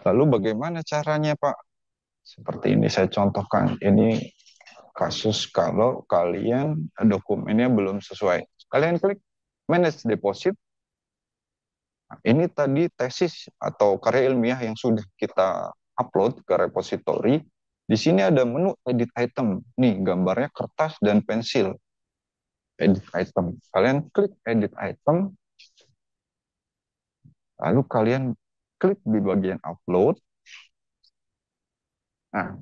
Lalu bagaimana caranya Pak? Seperti ini saya contohkan. Ini kasus kalau kalian dokumennya belum sesuai. Kalian klik manage deposit. Nah, ini tadi tesis atau karya ilmiah yang sudah kita upload ke repository. Di sini ada menu edit item. Nih gambarnya kertas dan pensil. Edit item. Kalian klik edit item. Lalu kalian klik di bagian upload. Nah,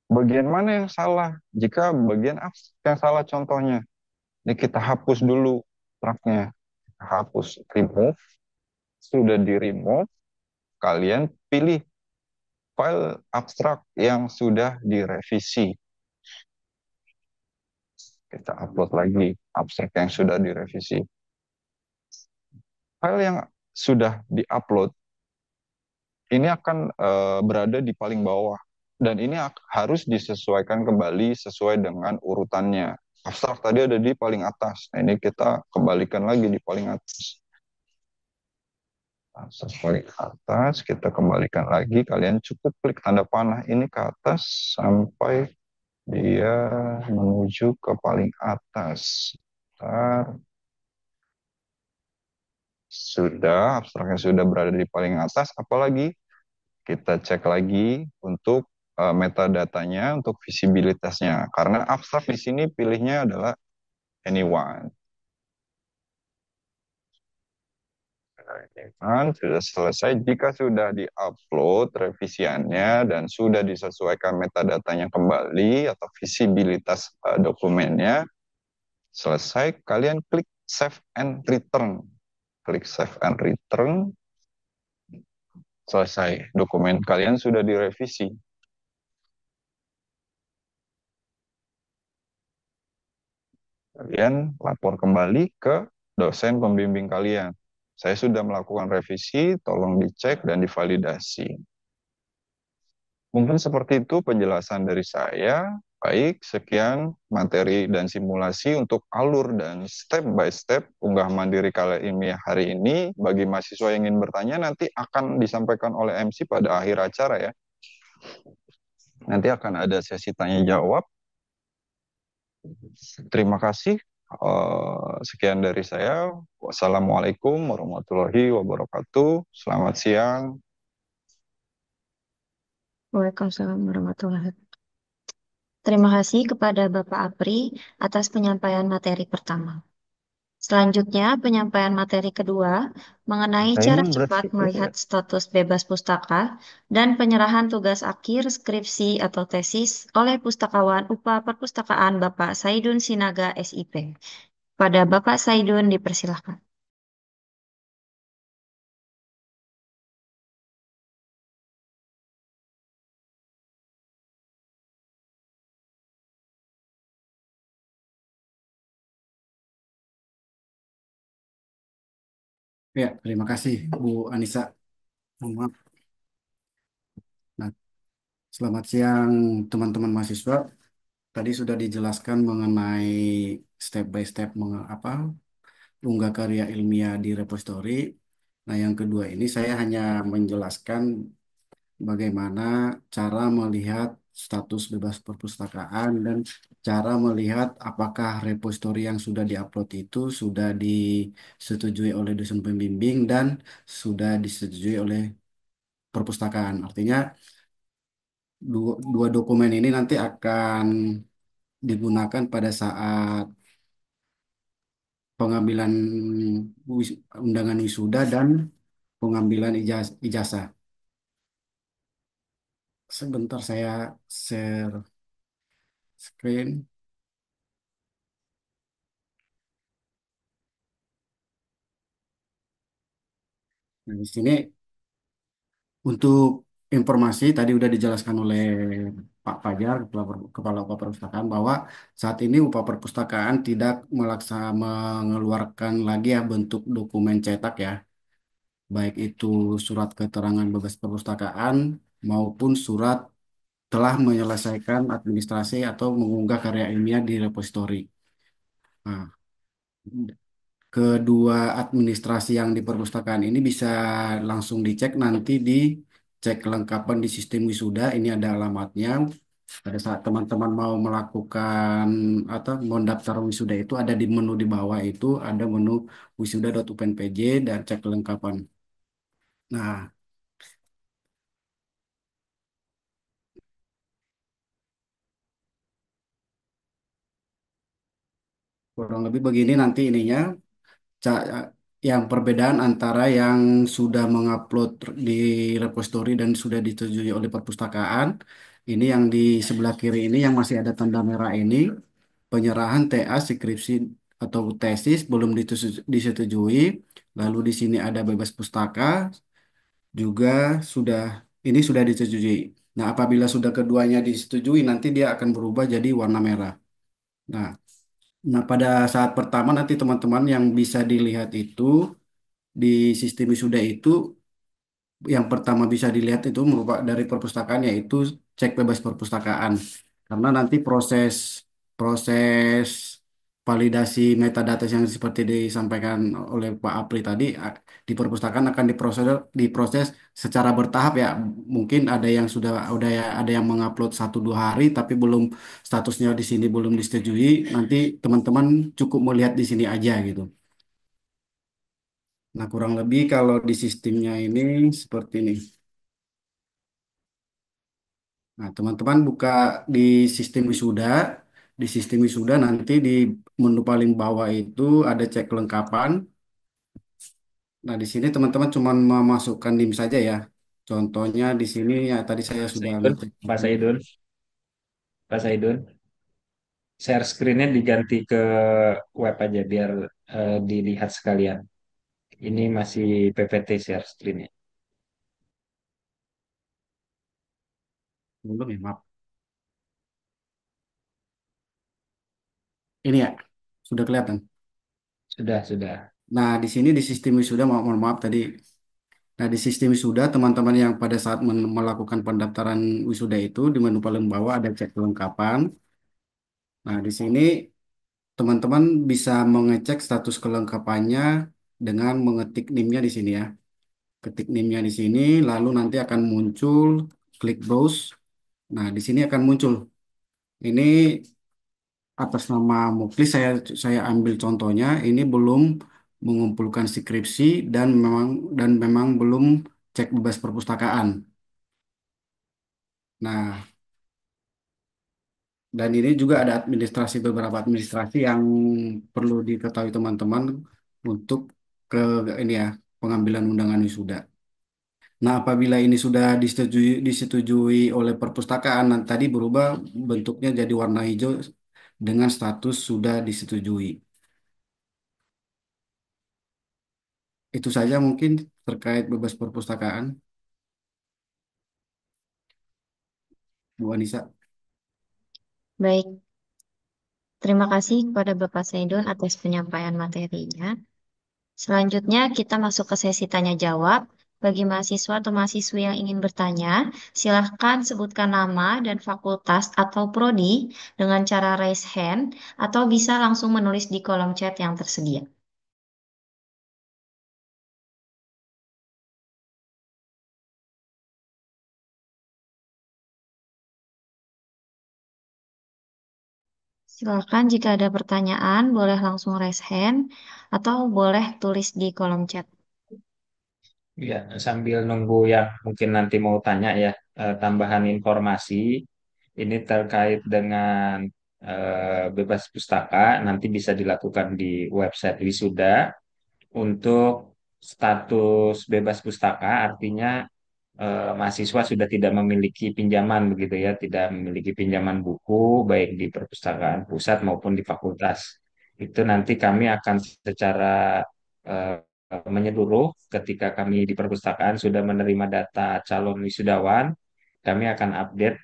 bagian mana yang salah? Jika bagian yang salah contohnya, ini kita hapus dulu draftnya. Hapus, remove. Sudah di remove, kalian pilih file abstrak yang sudah direvisi. Kita upload lagi abstrak yang sudah direvisi. File yang sudah diupload ini akan berada di paling bawah dan ini harus disesuaikan kembali sesuai dengan urutannya. Abstrak tadi ada di paling atas. Nah, ini kita kembalikan lagi di paling atas. Abstrak paling atas, kita kembalikan lagi. Kalian cukup klik tanda panah ini ke atas sampai dia menuju ke paling atas. Bentar. Sudah, abstraknya sudah berada di paling atas. Apalagi kita cek lagi untuk metadatanya, untuk visibilitasnya. Karena abstrak di sini pilihnya adalah anyone. Kan sudah selesai. Jika sudah diupload revisiannya dan sudah disesuaikan metadatanya kembali atau visibilitas dokumennya selesai, kalian klik save and return. Klik save and return, selesai. Dokumen kalian sudah direvisi. Kalian lapor kembali ke dosen pembimbing kalian. Saya sudah melakukan revisi, tolong dicek dan divalidasi. Mungkin seperti itu penjelasan dari saya. Baik, sekian materi dan simulasi untuk alur dan step by step unggah mandiri karya ilmiah hari ini. Bagi mahasiswa yang ingin bertanya, nanti akan disampaikan oleh MC pada akhir acara ya. Nanti akan ada sesi tanya jawab. Terima kasih. Sekian dari saya. Wassalamualaikum warahmatullahi wabarakatuh. Selamat siang. Waalaikumsalam warahmatullahi wabarakatuh. Terima kasih kepada Bapak Apri atas penyampaian materi pertama. Selanjutnya, penyampaian materi kedua mengenai cara Raimun cepat bersih ya. melihat status bebas pustaka dan penyerahan tugas akhir, skripsi, atau tesis oleh pustakawan UPA Perpustakaan Bapak Saidun Sinaga SIP. Pada Bapak Saidun dipersilahkan. Ya, terima kasih Bu Anissa. Mohon maaf. Nah, selamat siang teman-teman mahasiswa. Tadi sudah dijelaskan mengenai step by step unggah karya ilmiah di repository. Nah, yang kedua ini saya hanya menjelaskan bagaimana cara melihat status bebas perpustakaan dan cara melihat apakah repository yang sudah diupload itu sudah disetujui oleh dosen pembimbing dan sudah disetujui oleh perpustakaan. Artinya dua dokumen ini nanti akan digunakan pada saat pengambilan undangan wisuda dan pengambilan ijazah. Sebentar saya share screen. Nah, di sini untuk informasi tadi sudah dijelaskan oleh Pak Fajar, Kepala UPA Perpustakaan, bahwa saat ini UPA Perpustakaan tidak mengeluarkan lagi ya bentuk dokumen cetak ya, baik itu surat keterangan bebas perpustakaan maupun surat telah menyelesaikan administrasi atau mengunggah karya ilmiah di repositori. Nah, kedua administrasi yang di perpustakaan ini bisa langsung dicek nanti di cek kelengkapan di sistem wisuda. Ini ada alamatnya. Pada saat teman-teman mau melakukan atau mau daftar wisuda itu ada di menu di bawah itu ada menu wisuda.upnpj dan cek kelengkapan. Nah, kurang lebih begini nanti ininya. Ca- yang perbedaan antara yang sudah mengupload di repository dan sudah disetujui oleh perpustakaan, ini yang di sebelah kiri ini yang masih ada tanda merah ini, penyerahan TA, skripsi atau tesis belum disetujui, lalu di sini ada bebas pustaka, juga sudah ini sudah disetujui. Nah, apabila sudah keduanya disetujui, nanti dia akan berubah jadi warna merah. Nah, pada saat pertama nanti teman-teman yang bisa dilihat itu di sistem wisuda itu yang pertama bisa dilihat itu merupakan dari perpustakaan yaitu cek bebas perpustakaan. Karena nanti proses proses validasi metadata yang seperti disampaikan oleh Pak Apri tadi di perpustakaan akan diproses secara bertahap ya. Mungkin ada yang sudah ada yang mengupload 1 2 hari tapi belum statusnya di sini belum disetujui. Nanti teman-teman cukup melihat di sini aja gitu. Nah, kurang lebih kalau di sistemnya ini seperti ini. Nah, teman-teman buka di sistem wisuda. Di sistem wisuda nanti di menu paling bawah itu ada cek kelengkapan. Nah, di sini teman-teman cuma memasukkan NIM saja ya. Contohnya di sini ya tadi saya sudah Saidun, ngecek. Pak Saidun, Pak Saidun, share screen-nya diganti ke web aja biar dilihat sekalian. Ini masih PPT share screen-nya. Belum ya, maaf. Ini ya, sudah kelihatan. Sudah, sudah. Nah, di sini di sistem wisuda, mohon maaf tadi. Nah, di sistem wisuda, teman-teman yang pada saat melakukan pendaftaran wisuda itu di menu paling bawah ada cek kelengkapan. Nah, di sini teman-teman bisa mengecek status kelengkapannya dengan mengetik NIM-nya di sini ya. Ketik NIM-nya di sini, lalu nanti akan muncul klik browse. Nah, di sini akan muncul. Ini atas nama Muklis saya ambil contohnya. Ini belum mengumpulkan skripsi dan memang belum cek bebas perpustakaan. Nah, dan ini juga ada beberapa administrasi yang perlu diketahui teman-teman untuk ke ini ya pengambilan undangan wisuda. Nah, apabila ini sudah disetujui oleh perpustakaan, nanti tadi berubah bentuknya jadi warna hijau dengan status sudah disetujui. Itu saja mungkin terkait bebas perpustakaan, Bu Anissa. Baik, terima kasih kepada Bapak Saidon atas penyampaian materinya. Selanjutnya kita masuk ke sesi tanya jawab. Bagi mahasiswa atau mahasiswi yang ingin bertanya, silahkan sebutkan nama dan fakultas atau prodi dengan cara raise hand atau bisa langsung menulis di kolom chat yang tersedia. Silakan jika ada pertanyaan, boleh langsung raise hand atau boleh tulis di kolom chat. Ya, sambil nunggu yang mungkin nanti mau tanya ya, tambahan informasi ini terkait dengan bebas pustaka nanti bisa dilakukan di website Wisuda. Untuk status bebas pustaka artinya mahasiswa sudah tidak memiliki pinjaman begitu ya, tidak memiliki pinjaman buku baik di perpustakaan pusat maupun di fakultas. Itu nanti kami akan secara eh, menyeluruh ketika kami di perpustakaan sudah menerima data calon wisudawan, kami akan update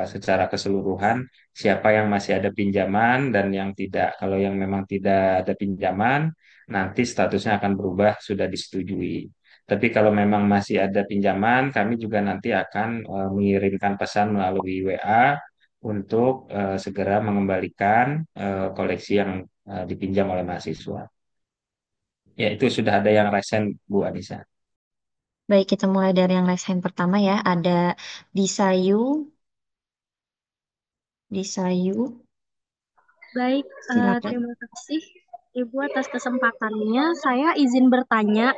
secara keseluruhan siapa yang masih ada pinjaman dan yang tidak. Kalau yang memang tidak ada pinjaman, nanti statusnya akan berubah sudah disetujui. Tapi kalau memang masih ada pinjaman, kami juga nanti akan mengirimkan pesan melalui WA untuk segera mengembalikan koleksi yang dipinjam oleh mahasiswa. Ya, itu sudah ada yang resen, Bu Anissa. Baik, kita mulai dari yang raise hand pertama ya. Ada Disayu, Disayu, Baik, silakan. terima kasih Ibu atas kesempatannya. Saya izin bertanya,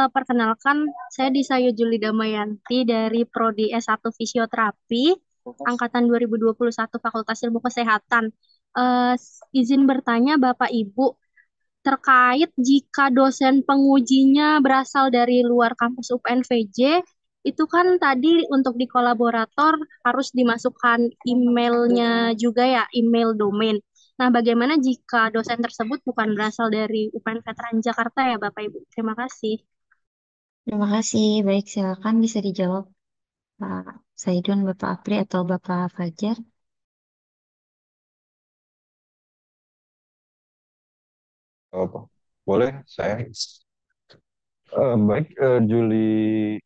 perkenalkan saya Disayu Juli Damayanti dari Prodi S1 Fisioterapi, Angkatan 2021 Fakultas Ilmu Kesehatan. Izin bertanya Bapak Ibu, terkait jika dosen pengujinya berasal dari luar kampus UPNVJ, itu kan tadi untuk di kolaborator harus dimasukkan emailnya juga ya, email domain. Nah, bagaimana jika dosen tersebut bukan berasal dari UPN Veteran Jakarta ya, Bapak Ibu? Terima kasih. Terima kasih. Baik, silakan bisa dijawab Pak Saidun, Bapak Apri, atau Bapak Fajar. Apa? Boleh, saya. Baik, Juli,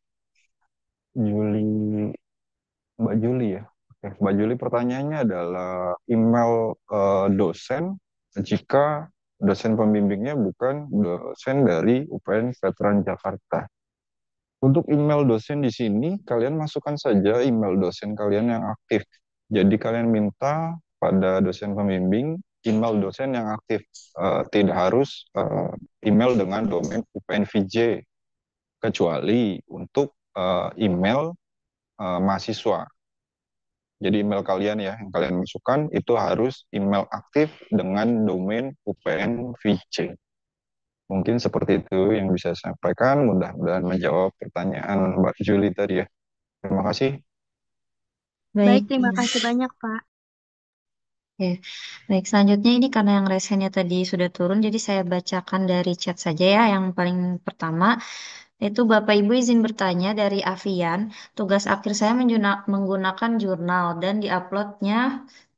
Mbak Juli ya. Oke, Mbak Juli pertanyaannya adalah email dosen jika dosen pembimbingnya bukan dosen dari UPN Veteran Jakarta. Untuk email dosen di sini, kalian masukkan saja email dosen kalian yang aktif. Jadi kalian minta pada dosen pembimbing email dosen yang aktif. Tidak harus email dengan domain UPNVJ, kecuali untuk email mahasiswa. Jadi email kalian ya, yang kalian masukkan itu harus email aktif dengan domain UPN VC. Mungkin seperti itu yang bisa saya sampaikan. Mudah-mudahan menjawab pertanyaan Mbak Juli tadi ya. Terima kasih. Baik, Baik, terima kasih banyak, Pak. oke. Baik, selanjutnya ini karena yang resennya tadi sudah turun, jadi saya bacakan dari chat saja ya. Yang paling pertama, itu Bapak Ibu izin bertanya dari Avian, tugas akhir saya menggunakan jurnal dan diuploadnya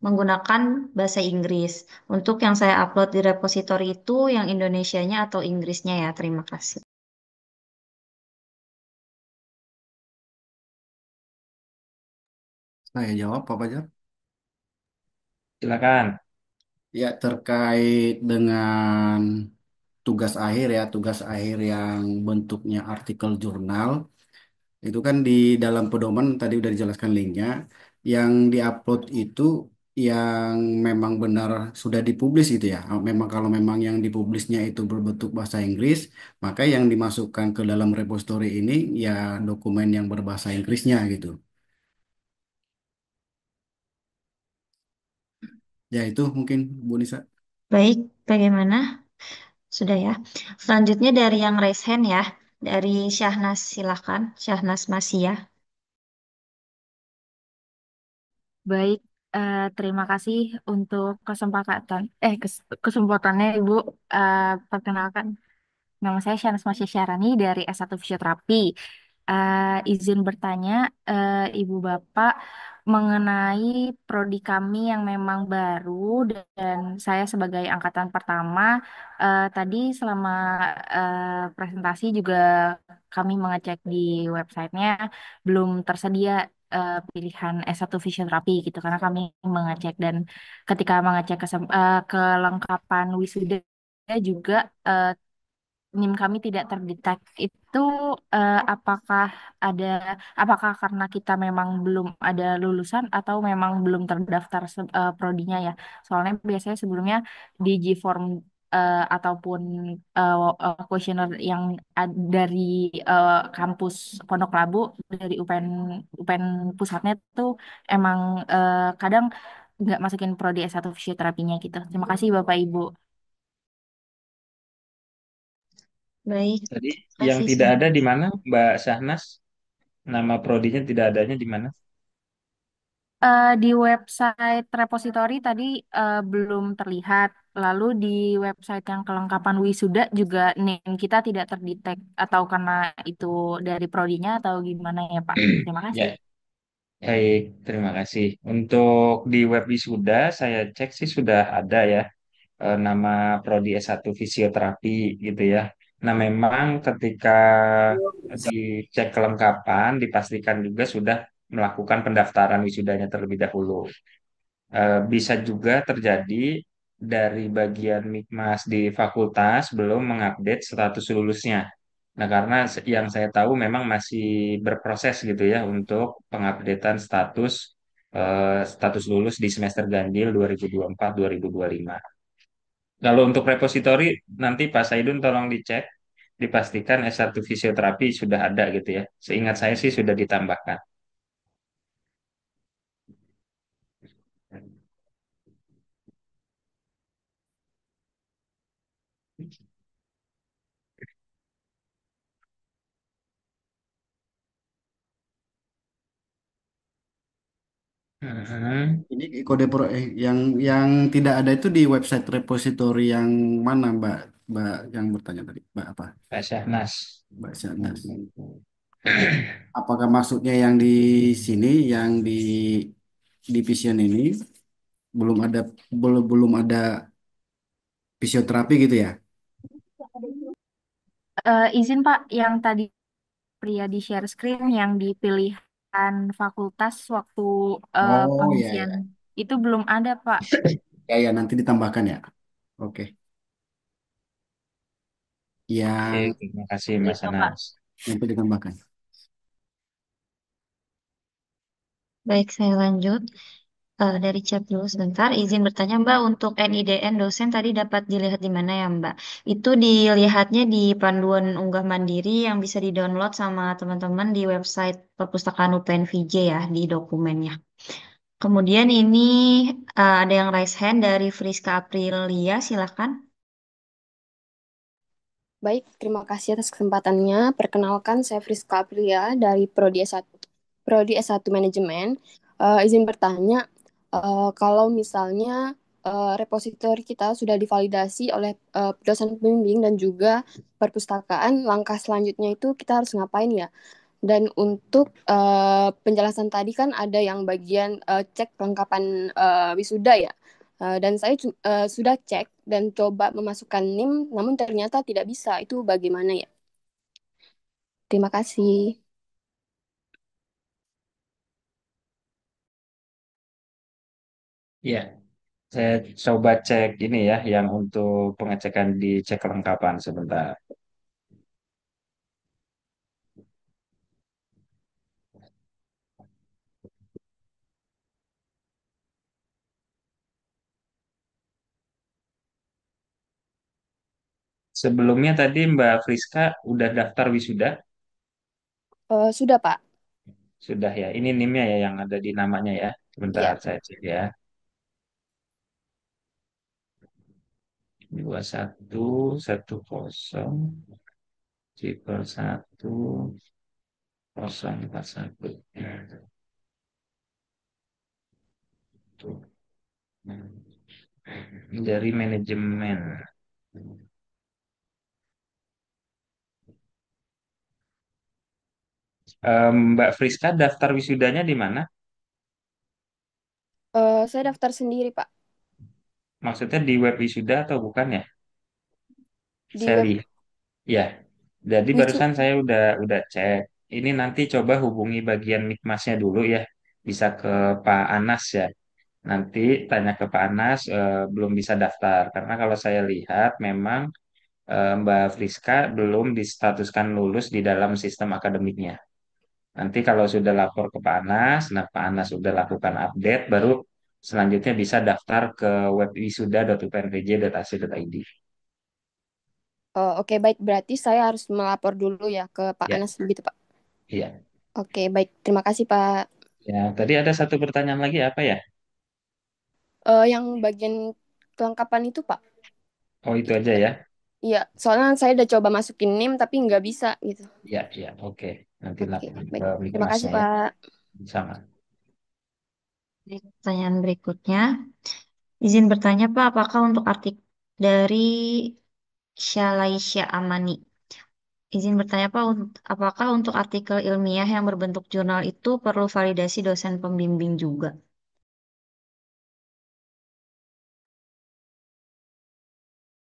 menggunakan bahasa Inggris. Untuk yang saya upload di repositori itu yang Indonesianya atau Inggrisnya ya, terima kasih. Saya jawab apa aja? Silakan. Ya, terkait dengan tugas akhir ya, tugas akhir yang bentuknya artikel jurnal, itu kan di dalam pedoman tadi udah dijelaskan linknya, yang diupload itu yang memang benar sudah dipublis gitu ya. Memang kalau memang yang dipublisnya itu berbentuk bahasa Inggris, maka yang dimasukkan ke dalam repository ini ya dokumen yang berbahasa Inggrisnya gitu. Ya itu mungkin Bu Nisa. Baik, bagaimana? Sudah ya. Selanjutnya dari yang raise hand ya, dari Syahnas silakan, Syahnas Masia. Baik, terima kasih untuk kesempatannya Ibu. Perkenalkan, nama saya Shanas Masya Syarani dari S1 Fisioterapi. Izin bertanya, Ibu Bapak, mengenai prodi kami yang memang baru dan saya sebagai angkatan pertama, tadi selama presentasi juga kami mengecek di websitenya belum tersedia pilihan S1 fisioterapi gitu karena kami mengecek dan ketika mengecek kelengkapan wisuda juga eh, NIM kami tidak terdetek itu apakah ada apakah karena kita memang belum ada lulusan atau memang belum terdaftar prodinya ya soalnya biasanya sebelumnya di G-form ataupun kuesioner yang dari kampus Pondok Labu dari UPN pusatnya tuh emang kadang nggak masukin prodi S1 fisioterapinya gitu. Terima kasih Bapak Ibu. Baik, Tadi terima yang kasih tidak ada di Syahnas. mana, Mbak Syahnas? Nama prodinya tidak adanya di mana? Di website repositori tadi belum terlihat. Lalu di website yang kelengkapan wisuda juga NIM kita tidak terdetek atau karena itu dari prodinya atau gimana ya Pak? Terima kasih. Ya, baik, terima kasih. Untuk di web wisuda, saya cek sih sudah ada ya nama prodi S1 fisioterapi gitu ya. Nah, memang ketika dicek kelengkapan, dipastikan juga sudah melakukan pendaftaran wisudanya terlebih dahulu. Bisa juga terjadi dari bagian Mikmas di fakultas belum mengupdate status lulusnya. Nah, karena yang saya tahu memang masih berproses gitu ya untuk pengupdatean status lulus di semester ganjil 2024-2025. Kalau untuk repositori nanti Pak Saidun tolong dicek, dipastikan S1 fisioterapi sudah ada gitu ya. Seingat saya sih sudah ditambahkan. Mhm. Ini kode yang tidak ada itu di website repository yang mana Mbak Mbak yang bertanya tadi Mbak apa Pak Syahnas. Mbak Syahnas. Apakah maksudnya yang di sini yang di Vision ini belum ada belum ada fisioterapi gitu ya? Izin Pak, yang tadi pria di share screen yang di pilihan fakultas waktu Oh ya pengisian ya itu belum ada Pak. ya ya nanti ditambahkan ya. Oke. Oke, Yang terima kasih Baik Mas Bapak. Anas. nanti ditambahkan. Baik, saya lanjut. Dari chat dulu sebentar. Izin bertanya Mbak, untuk NIDN dosen tadi dapat dilihat di mana ya Mbak? Itu dilihatnya di panduan unggah mandiri yang bisa di-download sama teman-teman di website Perpustakaan UPN VJ ya, di dokumennya. Kemudian ini ada yang raise hand dari Friska Aprilia, silakan. Baik, terima kasih atas kesempatannya. Perkenalkan, saya Friska Aprilia dari Prodi S1 Manajemen. Izin bertanya, kalau misalnya repositori kita sudah divalidasi oleh dosen pembimbing dan juga perpustakaan, langkah selanjutnya itu kita harus ngapain ya? Dan untuk penjelasan tadi kan ada yang bagian cek kelengkapan wisuda ya. Dan saya sudah cek dan coba memasukkan NIM, namun ternyata tidak bisa. Itu bagaimana ya? Terima kasih. Ya, saya coba cek ini ya, yang untuk pengecekan di cek kelengkapan sebentar. Sebelumnya tadi Mbak Friska udah daftar wisuda? Sudah, Pak. Sudah ya. Ini NIM-nya ya yang ada di namanya ya. Sebentar Iya. saya cek ya. 2110 Triple 1041. Tuh. Dari manajemen. Mbak Friska daftar wisudanya di mana? Saya daftar sendiri, Pak. Maksudnya di web wisuda atau bukan ya? Di Saya web lihat. Ya, jadi wisu. barusan saya udah cek. Ini nanti coba hubungi bagian Mikmasnya dulu ya. Bisa ke Pak Anas ya. Nanti tanya ke Pak Anas, belum bisa daftar. Karena kalau saya lihat memang Mbak Friska belum distatuskan lulus di dalam sistem akademiknya. Nanti kalau sudah lapor ke Pak Anas, nah Pak Anas sudah lakukan update, baru selanjutnya bisa daftar ke web wisuda.upnpj.ac.id. Oke, baik. Berarti saya harus melapor dulu ya ke Pak Ya, Anas, begitu, Pak. iya. Oke, baik. Terima kasih, Pak. Ya, tadi ada satu pertanyaan lagi apa ya? Yang bagian kelengkapan itu, Pak. Oh, itu aja ya. Iya, soalnya saya udah coba masukin NIM tapi nggak bisa gitu. Ya, ya, oke. Nanti Oke, lapor baik. ke Terima kasih, Mikmasnya ya. Pak. Sama. Baik, pertanyaan berikutnya, izin bertanya Pak, apakah untuk artikel dari Syalaisya Amani? Izin bertanya Pak, apakah untuk artikel ilmiah yang berbentuk jurnal itu perlu validasi dosen pembimbing juga?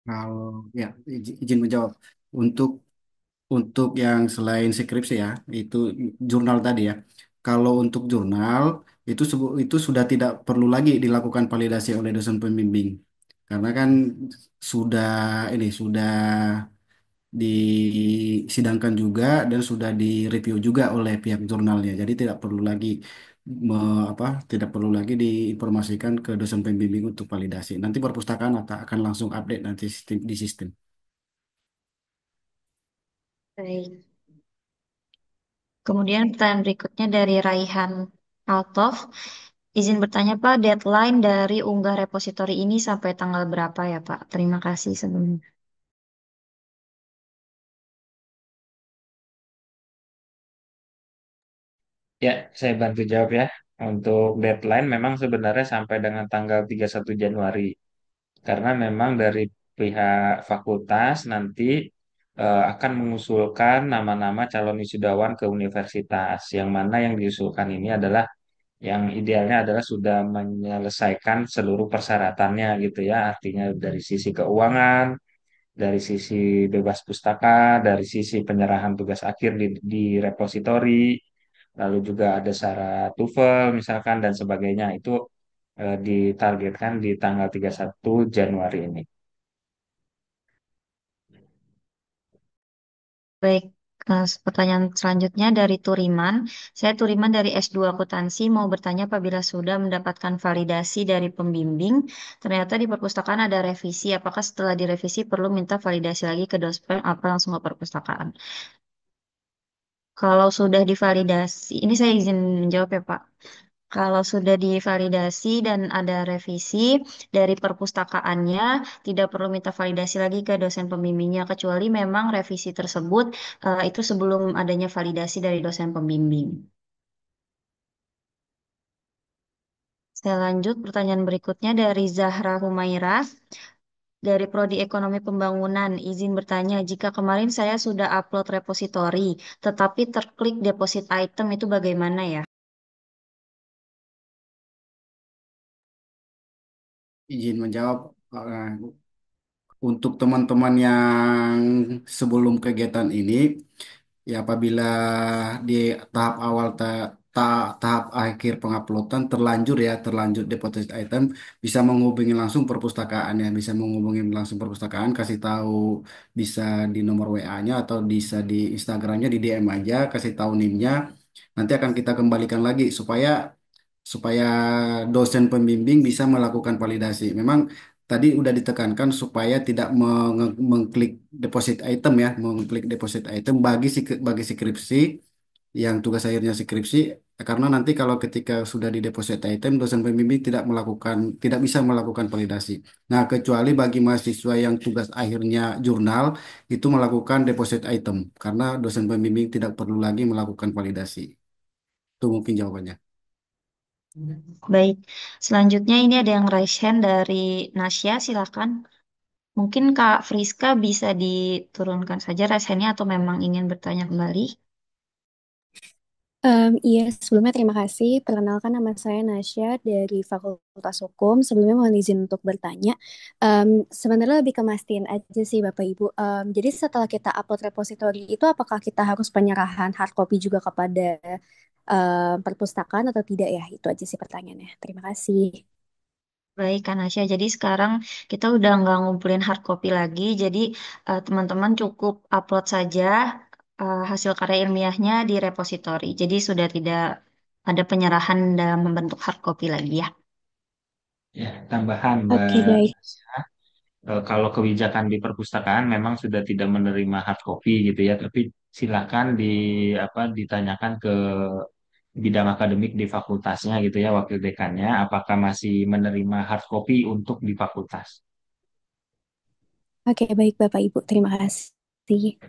Kalau ya izin menjawab untuk yang selain skripsi ya, itu jurnal tadi ya. Kalau untuk jurnal itu sudah tidak perlu lagi dilakukan validasi oleh dosen pembimbing. Karena kan sudah sudah disidangkan juga dan sudah direview juga oleh pihak jurnalnya. Jadi tidak perlu lagi diinformasikan ke dosen pembimbing untuk validasi. Nanti perpustakaan akan langsung update nanti di sistem. Baik. Kemudian pertanyaan berikutnya dari Raihan Altof. Izin bertanya Pak, deadline dari unggah repositori ini sampai tanggal berapa ya Pak? Terima kasih sebelumnya. Ya, saya bantu jawab ya. Untuk deadline memang sebenarnya sampai dengan tanggal 31 Januari. Karena memang dari pihak fakultas nanti akan mengusulkan nama-nama calon wisudawan ke universitas. Yang mana yang diusulkan ini adalah yang idealnya adalah sudah menyelesaikan seluruh persyaratannya gitu ya. Artinya dari sisi keuangan, dari sisi bebas pustaka, dari sisi penyerahan tugas akhir di repositori, lalu juga ada syarat TOEFL misalkan dan sebagainya. Itu ditargetkan di tanggal 31 Januari ini. Baik, pertanyaan selanjutnya dari Turiman. Saya Turiman dari S2 Akuntansi mau bertanya apabila sudah mendapatkan validasi dari pembimbing, ternyata di perpustakaan ada revisi. Apakah setelah direvisi perlu minta validasi lagi ke dospem apa langsung ke perpustakaan? Kalau sudah divalidasi, ini saya izin menjawab ya Pak. Kalau sudah divalidasi dan ada revisi dari perpustakaannya, tidak perlu minta validasi lagi ke dosen pembimbingnya, kecuali memang revisi tersebut itu sebelum adanya validasi dari dosen pembimbing. Saya lanjut pertanyaan berikutnya dari Zahra Humaira dari Prodi Ekonomi Pembangunan. Izin bertanya, jika kemarin saya sudah upload repositori, tetapi terklik deposit item itu bagaimana ya? Izin menjawab, untuk teman-teman yang sebelum kegiatan ini, ya apabila di tahap awal tahap akhir penguploadan terlanjur deposit item, bisa menghubungi langsung perpustakaan ya, bisa menghubungi langsung perpustakaan, kasih tahu bisa di nomor WA-nya atau bisa di Instagramnya, di DM aja, kasih tahu NIM-nya, nanti akan kita kembalikan lagi supaya supaya dosen pembimbing bisa melakukan validasi. Memang tadi udah ditekankan supaya tidak mengklik deposit item ya, mengklik deposit item bagi skripsi yang tugas akhirnya skripsi, karena nanti kalau ketika sudah di deposit item dosen pembimbing tidak bisa melakukan validasi. Nah, kecuali bagi mahasiswa yang tugas akhirnya jurnal itu melakukan deposit item karena dosen pembimbing tidak perlu lagi melakukan validasi. Itu mungkin jawabannya. Baik, selanjutnya ini ada yang raise hand dari Nasya, silakan. Mungkin Kak Friska bisa diturunkan saja raise hand-nya atau memang ingin bertanya kembali? Iya, sebelumnya terima kasih. Perkenalkan nama saya Nasya dari Fakultas Hukum. Sebelumnya mohon izin untuk bertanya. Sebenarnya lebih ke mastiin aja sih Bapak Ibu. Jadi setelah kita upload repository itu apakah kita harus penyerahan hard copy juga kepada perpustakaan atau tidak ya? Itu aja sih pertanyaannya. Terima kasih. Baik, Kak Nasya. Jadi sekarang kita udah nggak ngumpulin hard copy lagi. Jadi teman-teman cukup upload saja hasil karya ilmiahnya di repositori. Jadi sudah tidak ada penyerahan dalam membentuk hard copy lagi ya. Ya, tambahan Oke, Mbak baik. Nasya, kalau kebijakan di perpustakaan memang sudah tidak menerima hard copy gitu ya, tapi silakan ditanyakan ke bidang akademik di fakultasnya gitu ya, wakil dekannya, apakah masih menerima hard copy untuk di fakultas. Oke, baik Bapak Ibu. Terima kasih.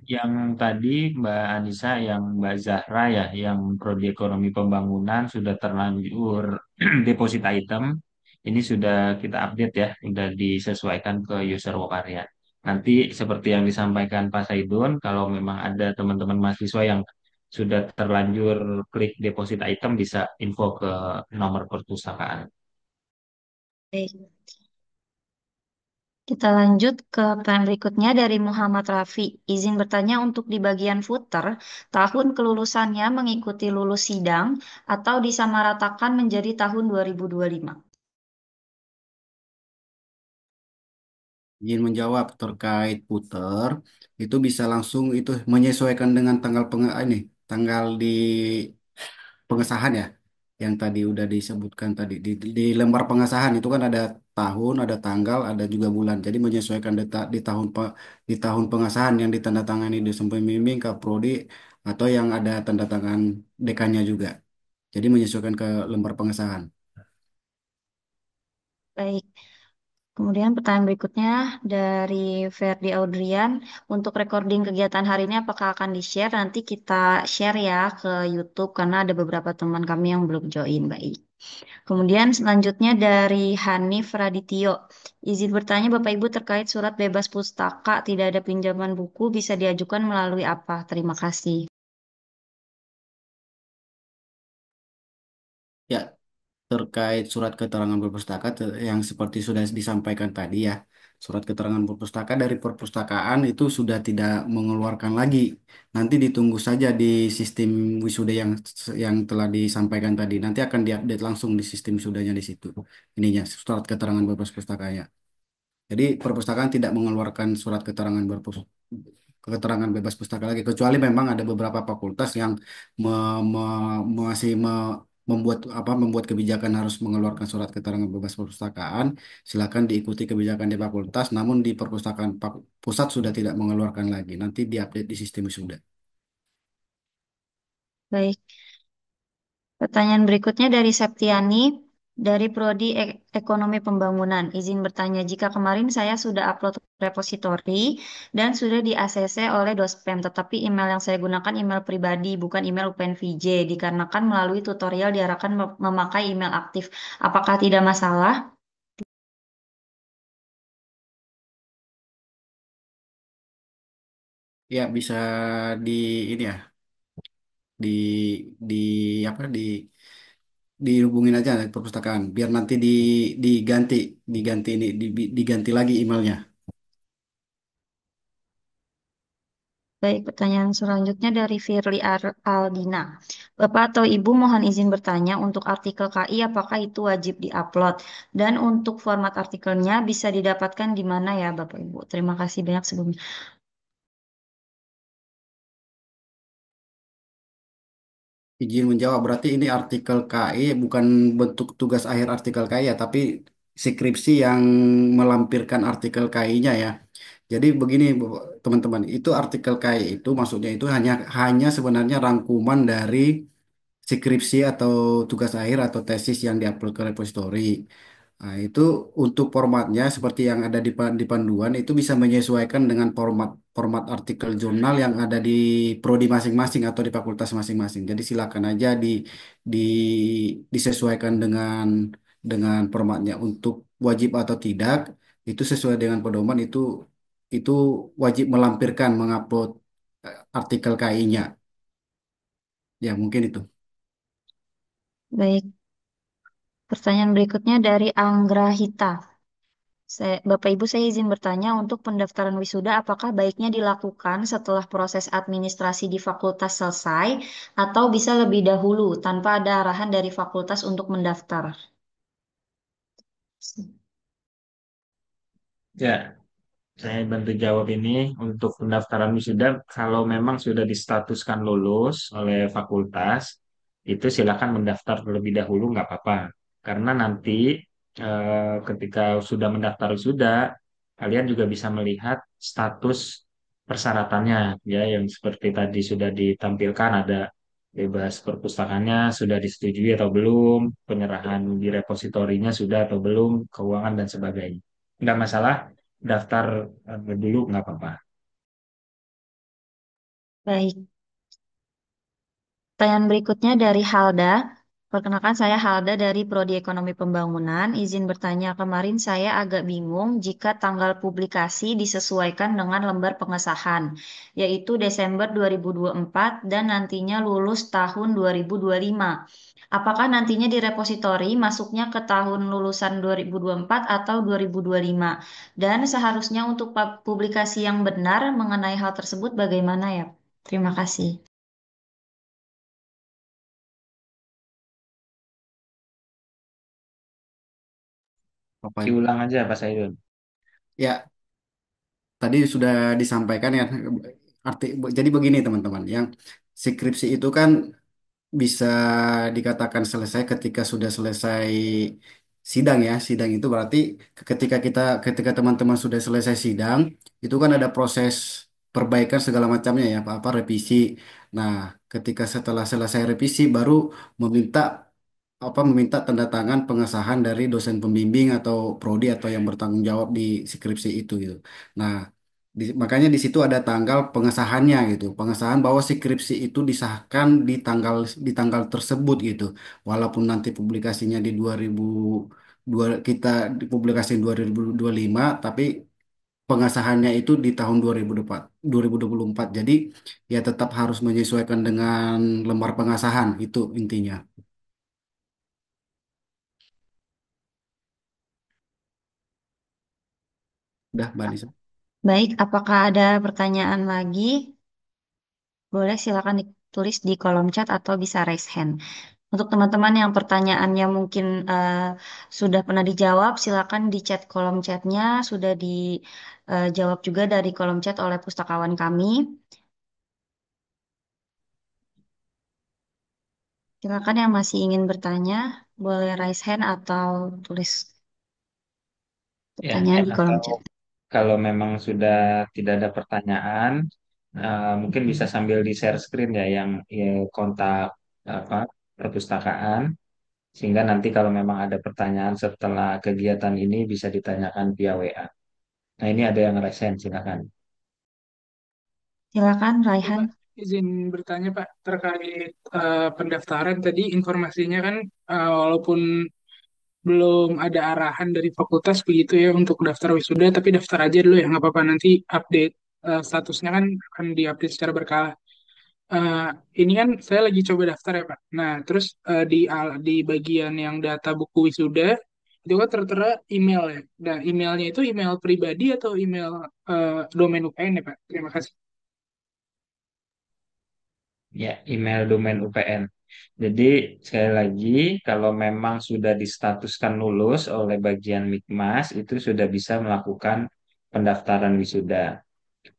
Yang tadi Mbak Anissa, yang Mbak Zahra ya, yang prodi ekonomi pembangunan sudah terlanjur deposit item, ini sudah kita update ya, sudah disesuaikan ke user Wokarya. Nanti seperti yang disampaikan Pak Saidun, kalau memang ada teman-teman mahasiswa yang sudah terlanjur klik deposit item, bisa info ke nomor perpustakaan. Baik. Kita lanjut ke pertanyaan berikutnya dari Muhammad Rafi. Izin bertanya untuk di bagian footer, tahun kelulusannya mengikuti lulus sidang atau disamaratakan menjadi tahun 2025. Izin menjawab terkait puter itu bisa langsung itu menyesuaikan dengan tanggal di pengesahan ya, yang tadi udah disebutkan tadi di lembar pengesahan itu kan ada tahun, ada tanggal, ada juga bulan. Jadi menyesuaikan di tahun pengesahan yang ditandatangani di pembimbing Kaprodi atau yang ada tanda tangan dekannya juga. Jadi menyesuaikan ke lembar pengesahan. Baik. Kemudian pertanyaan berikutnya dari Ferdi Audrian. Untuk recording kegiatan hari ini apakah akan di-share? Nanti kita share ya ke YouTube karena ada beberapa teman kami yang belum join. Baik. Kemudian selanjutnya dari Hanif Radityo. Izin bertanya Bapak Ibu terkait surat bebas pustaka tidak ada pinjaman buku bisa diajukan melalui apa? Terima kasih. Ya, terkait surat keterangan berpustaka yang seperti sudah disampaikan tadi ya, surat keterangan berpustaka dari perpustakaan itu sudah tidak mengeluarkan lagi. Nanti ditunggu saja di sistem wisuda yang telah disampaikan tadi. Nanti akan diupdate langsung di sistem wisudanya di situ. Ininya surat keterangan berpustakanya. Jadi perpustakaan tidak mengeluarkan surat keterangan bebas pustaka lagi, kecuali memang ada beberapa fakultas yang masih membuat kebijakan harus mengeluarkan surat keterangan bebas perpustakaan. Silakan diikuti kebijakan di fakultas, namun di perpustakaan pusat sudah tidak mengeluarkan lagi. Nanti diupdate di sistem wisuda. Baik. Pertanyaan berikutnya dari Septiani dari Prodi Ekonomi Pembangunan. Izin bertanya, jika kemarin saya sudah upload repositori dan sudah di ACC oleh Dospem, tetapi email yang saya gunakan email pribadi, bukan email UPNVJ, dikarenakan melalui tutorial diarahkan memakai email aktif. Apakah tidak masalah? Ya bisa di ini ya di di apa dihubungin aja dari perpustakaan biar nanti diganti diganti ini diganti lagi emailnya. Baik, pertanyaan selanjutnya dari Firly Aldina. Bapak atau Ibu mohon izin bertanya untuk artikel KI apakah itu wajib diupload? Dan untuk format artikelnya bisa didapatkan di mana ya Bapak Ibu? Terima kasih banyak sebelumnya. Izin menjawab berarti ini artikel KI bukan bentuk tugas akhir artikel KI ya, tapi skripsi yang melampirkan artikel KI-nya ya. Jadi begini teman-teman, itu artikel KI itu maksudnya itu hanya hanya sebenarnya rangkuman dari skripsi atau tugas akhir atau tesis yang diupload ke repository. Nah, itu untuk formatnya seperti yang ada di panduan itu bisa menyesuaikan dengan format format artikel jurnal yang ada di prodi masing-masing atau di fakultas masing-masing. Jadi silakan aja di disesuaikan dengan formatnya. Untuk wajib atau tidak itu sesuai dengan pedoman itu wajib melampirkan mengupload artikel KI-nya. Ya, mungkin itu. Baik, pertanyaan berikutnya dari Anggra Hita. Bapak Ibu, saya izin bertanya untuk pendaftaran wisuda apakah baiknya dilakukan setelah proses administrasi di fakultas selesai atau bisa lebih dahulu tanpa ada arahan dari fakultas untuk mendaftar? Ya, saya bantu jawab ini untuk pendaftaran wisuda. Kalau memang sudah distatuskan lulus oleh fakultas, itu silakan mendaftar terlebih dahulu, nggak apa-apa. Karena nanti ketika sudah mendaftar wisuda, kalian juga bisa melihat status persyaratannya, ya, yang seperti tadi sudah ditampilkan ada bebas perpustakaannya sudah disetujui atau belum, penyerahan di repositorinya sudah atau belum, keuangan dan sebagainya. Nggak masalah, daftar dulu nggak apa-apa. Baik, pertanyaan berikutnya dari Halda. Perkenalkan saya Halda dari Prodi Ekonomi Pembangunan. Izin bertanya, kemarin saya agak bingung jika tanggal publikasi disesuaikan dengan lembar pengesahan, yaitu Desember 2024 dan nantinya lulus tahun 2025. Apakah nantinya di repositori masuknya ke tahun lulusan 2024 atau 2025? Dan seharusnya untuk publikasi yang benar mengenai hal tersebut bagaimana ya? Terima kasih. Apa? Diulang aja Pak Saidul. Ya, tadi sudah disampaikan ya arti jadi begini teman-teman yang skripsi itu kan bisa dikatakan selesai ketika sudah selesai sidang ya. Sidang itu berarti ketika teman-teman sudah selesai sidang itu kan ada proses perbaikan segala macamnya ya apa revisi. Nah, ketika setelah selesai revisi baru meminta meminta tanda tangan pengesahan dari dosen pembimbing atau prodi atau yang bertanggung jawab di skripsi itu gitu. Nah, makanya di situ ada tanggal pengesahannya gitu. Pengesahan bahwa skripsi itu disahkan di tanggal tersebut gitu. Walaupun nanti publikasinya di 2002 kita dipublikasi 2025 tapi pengesahannya itu di tahun 2024. Jadi ya tetap harus menyesuaikan dengan lembar pengesahan itu intinya. Udah, Mbak Nisa. Baik, apakah ada pertanyaan lagi? Boleh silakan ditulis di kolom chat atau bisa raise hand. Untuk teman-teman yang pertanyaannya mungkin sudah pernah dijawab, silakan di chat kolom chatnya sudah dijawab juga dari kolom chat oleh pustakawan kami. Silakan yang masih ingin bertanya, boleh raise hand atau tulis Ya, pertanyaan di kolom atau chat. kalau memang sudah tidak ada pertanyaan, mungkin bisa sambil di share screen ya yang kontak apa perpustakaan, sehingga nanti kalau memang ada pertanyaan setelah kegiatan ini bisa ditanyakan via WA. Nah, ini ada yang resen, silakan. Silakan Ya, Raihan. Pak, izin bertanya Pak terkait pendaftaran tadi informasinya kan walaupun belum ada arahan dari fakultas begitu ya untuk daftar wisuda, tapi daftar aja dulu ya nggak apa-apa nanti update statusnya kan akan diupdate secara berkala. Eh, ini kan saya lagi coba daftar ya Pak. Nah terus di bagian yang data buku wisuda itu kan tertera email ya. Nah emailnya itu email pribadi atau email domain UPN ya Pak? Terima kasih. Ya, email domain UPN. Jadi, sekali lagi, kalau memang sudah distatuskan lulus oleh bagian Mikmas, itu sudah bisa melakukan pendaftaran wisuda.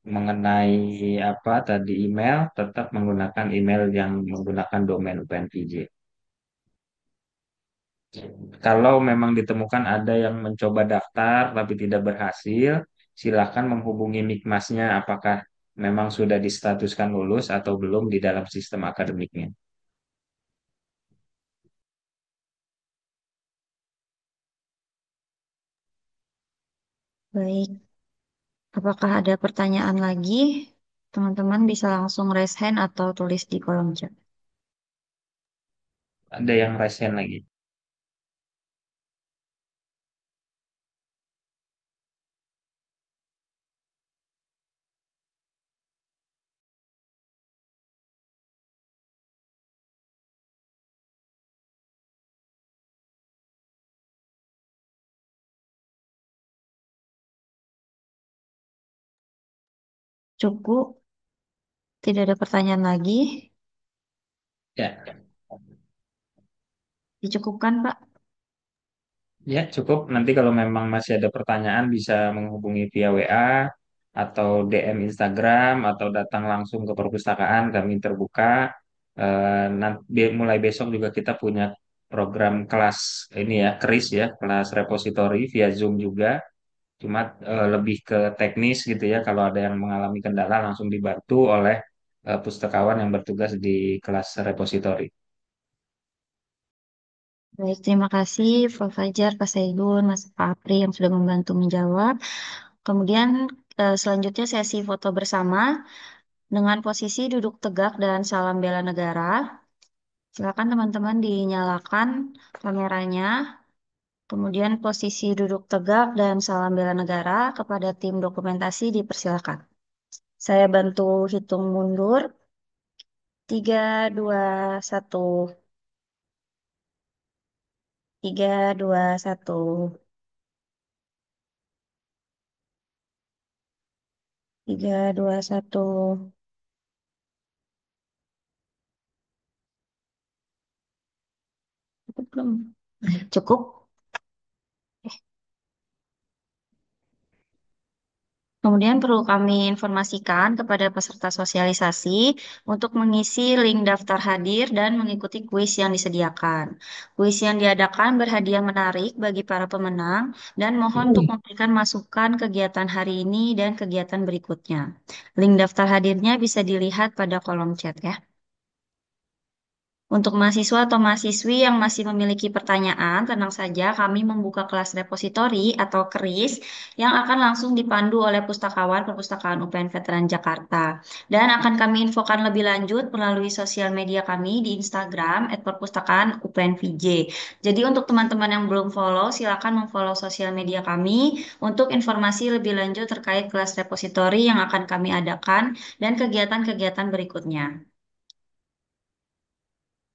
Mengenai apa tadi email, tetap menggunakan email yang menggunakan domain UPN VJ. Kalau memang ditemukan ada yang mencoba daftar tapi tidak berhasil, silakan menghubungi Mikmasnya apakah memang sudah distatuskan lulus atau belum di dalam sistem akademiknya. Baik, apakah ada pertanyaan lagi? Teman-teman bisa langsung raise hand atau tulis di kolom chat. Ada yang resen lagi. Cukup, tidak ada pertanyaan lagi. Ya, Dicukupkan, Pak. ya cukup. Nanti kalau memang masih ada pertanyaan bisa menghubungi via WA atau DM Instagram atau datang langsung ke perpustakaan. Kami terbuka. Nanti mulai besok juga kita punya program kelas ini ya, KRIS ya, kelas repository via Zoom juga. Cuma lebih ke teknis gitu ya. Kalau ada yang mengalami kendala langsung dibantu oleh pustakawan yang bertugas di kelas repository. Baik, terima kasih Pak Fajar, Pak Saidun, Mas Pak Apri yang sudah membantu menjawab. Kemudian selanjutnya sesi foto bersama dengan posisi duduk tegak dan salam bela negara. Silakan teman-teman dinyalakan kameranya. Kemudian posisi duduk tegak dan salam bela negara kepada tim dokumentasi dipersilakan. Saya bantu hitung mundur. 3, 2, 1. 3, 2, 1. 3, 2, 1. Cukup belum? Cukup. Kemudian perlu kami informasikan kepada peserta sosialisasi untuk mengisi link daftar hadir dan mengikuti kuis yang disediakan. Kuis yang diadakan berhadiah menarik bagi para pemenang dan mohon untuk memberikan masukan kegiatan hari ini dan kegiatan berikutnya. Link daftar hadirnya bisa dilihat pada kolom chat ya. Untuk mahasiswa atau mahasiswi yang masih memiliki pertanyaan, tenang saja kami membuka kelas repositori atau keris yang akan langsung dipandu oleh pustakawan Perpustakaan UPN Veteran Jakarta. Dan akan kami infokan lebih lanjut melalui sosial media kami di Instagram @perpustakaan UPN VJ. Jadi untuk teman-teman yang belum follow, silakan memfollow sosial media kami untuk informasi lebih lanjut terkait kelas repositori yang akan kami adakan dan kegiatan-kegiatan berikutnya.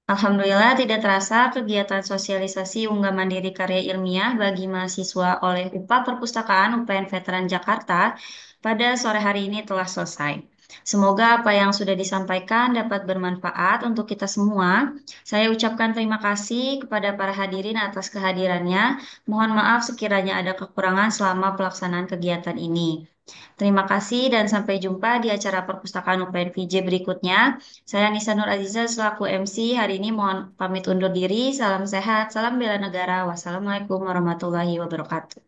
Alhamdulillah tidak terasa kegiatan sosialisasi unggah mandiri karya ilmiah bagi mahasiswa oleh UPA Perpustakaan UPN Veteran Jakarta pada sore hari ini telah selesai. Semoga apa yang sudah disampaikan dapat bermanfaat untuk kita semua. Saya ucapkan terima kasih kepada para hadirin atas kehadirannya. Mohon maaf sekiranya ada kekurangan selama pelaksanaan kegiatan ini. Terima kasih dan sampai jumpa di acara Perpustakaan UPN VJ berikutnya. Saya Nisa Nur Aziza selaku MC. Hari ini mohon pamit undur diri. Salam sehat, salam bela negara. Wassalamualaikum warahmatullahi wabarakatuh.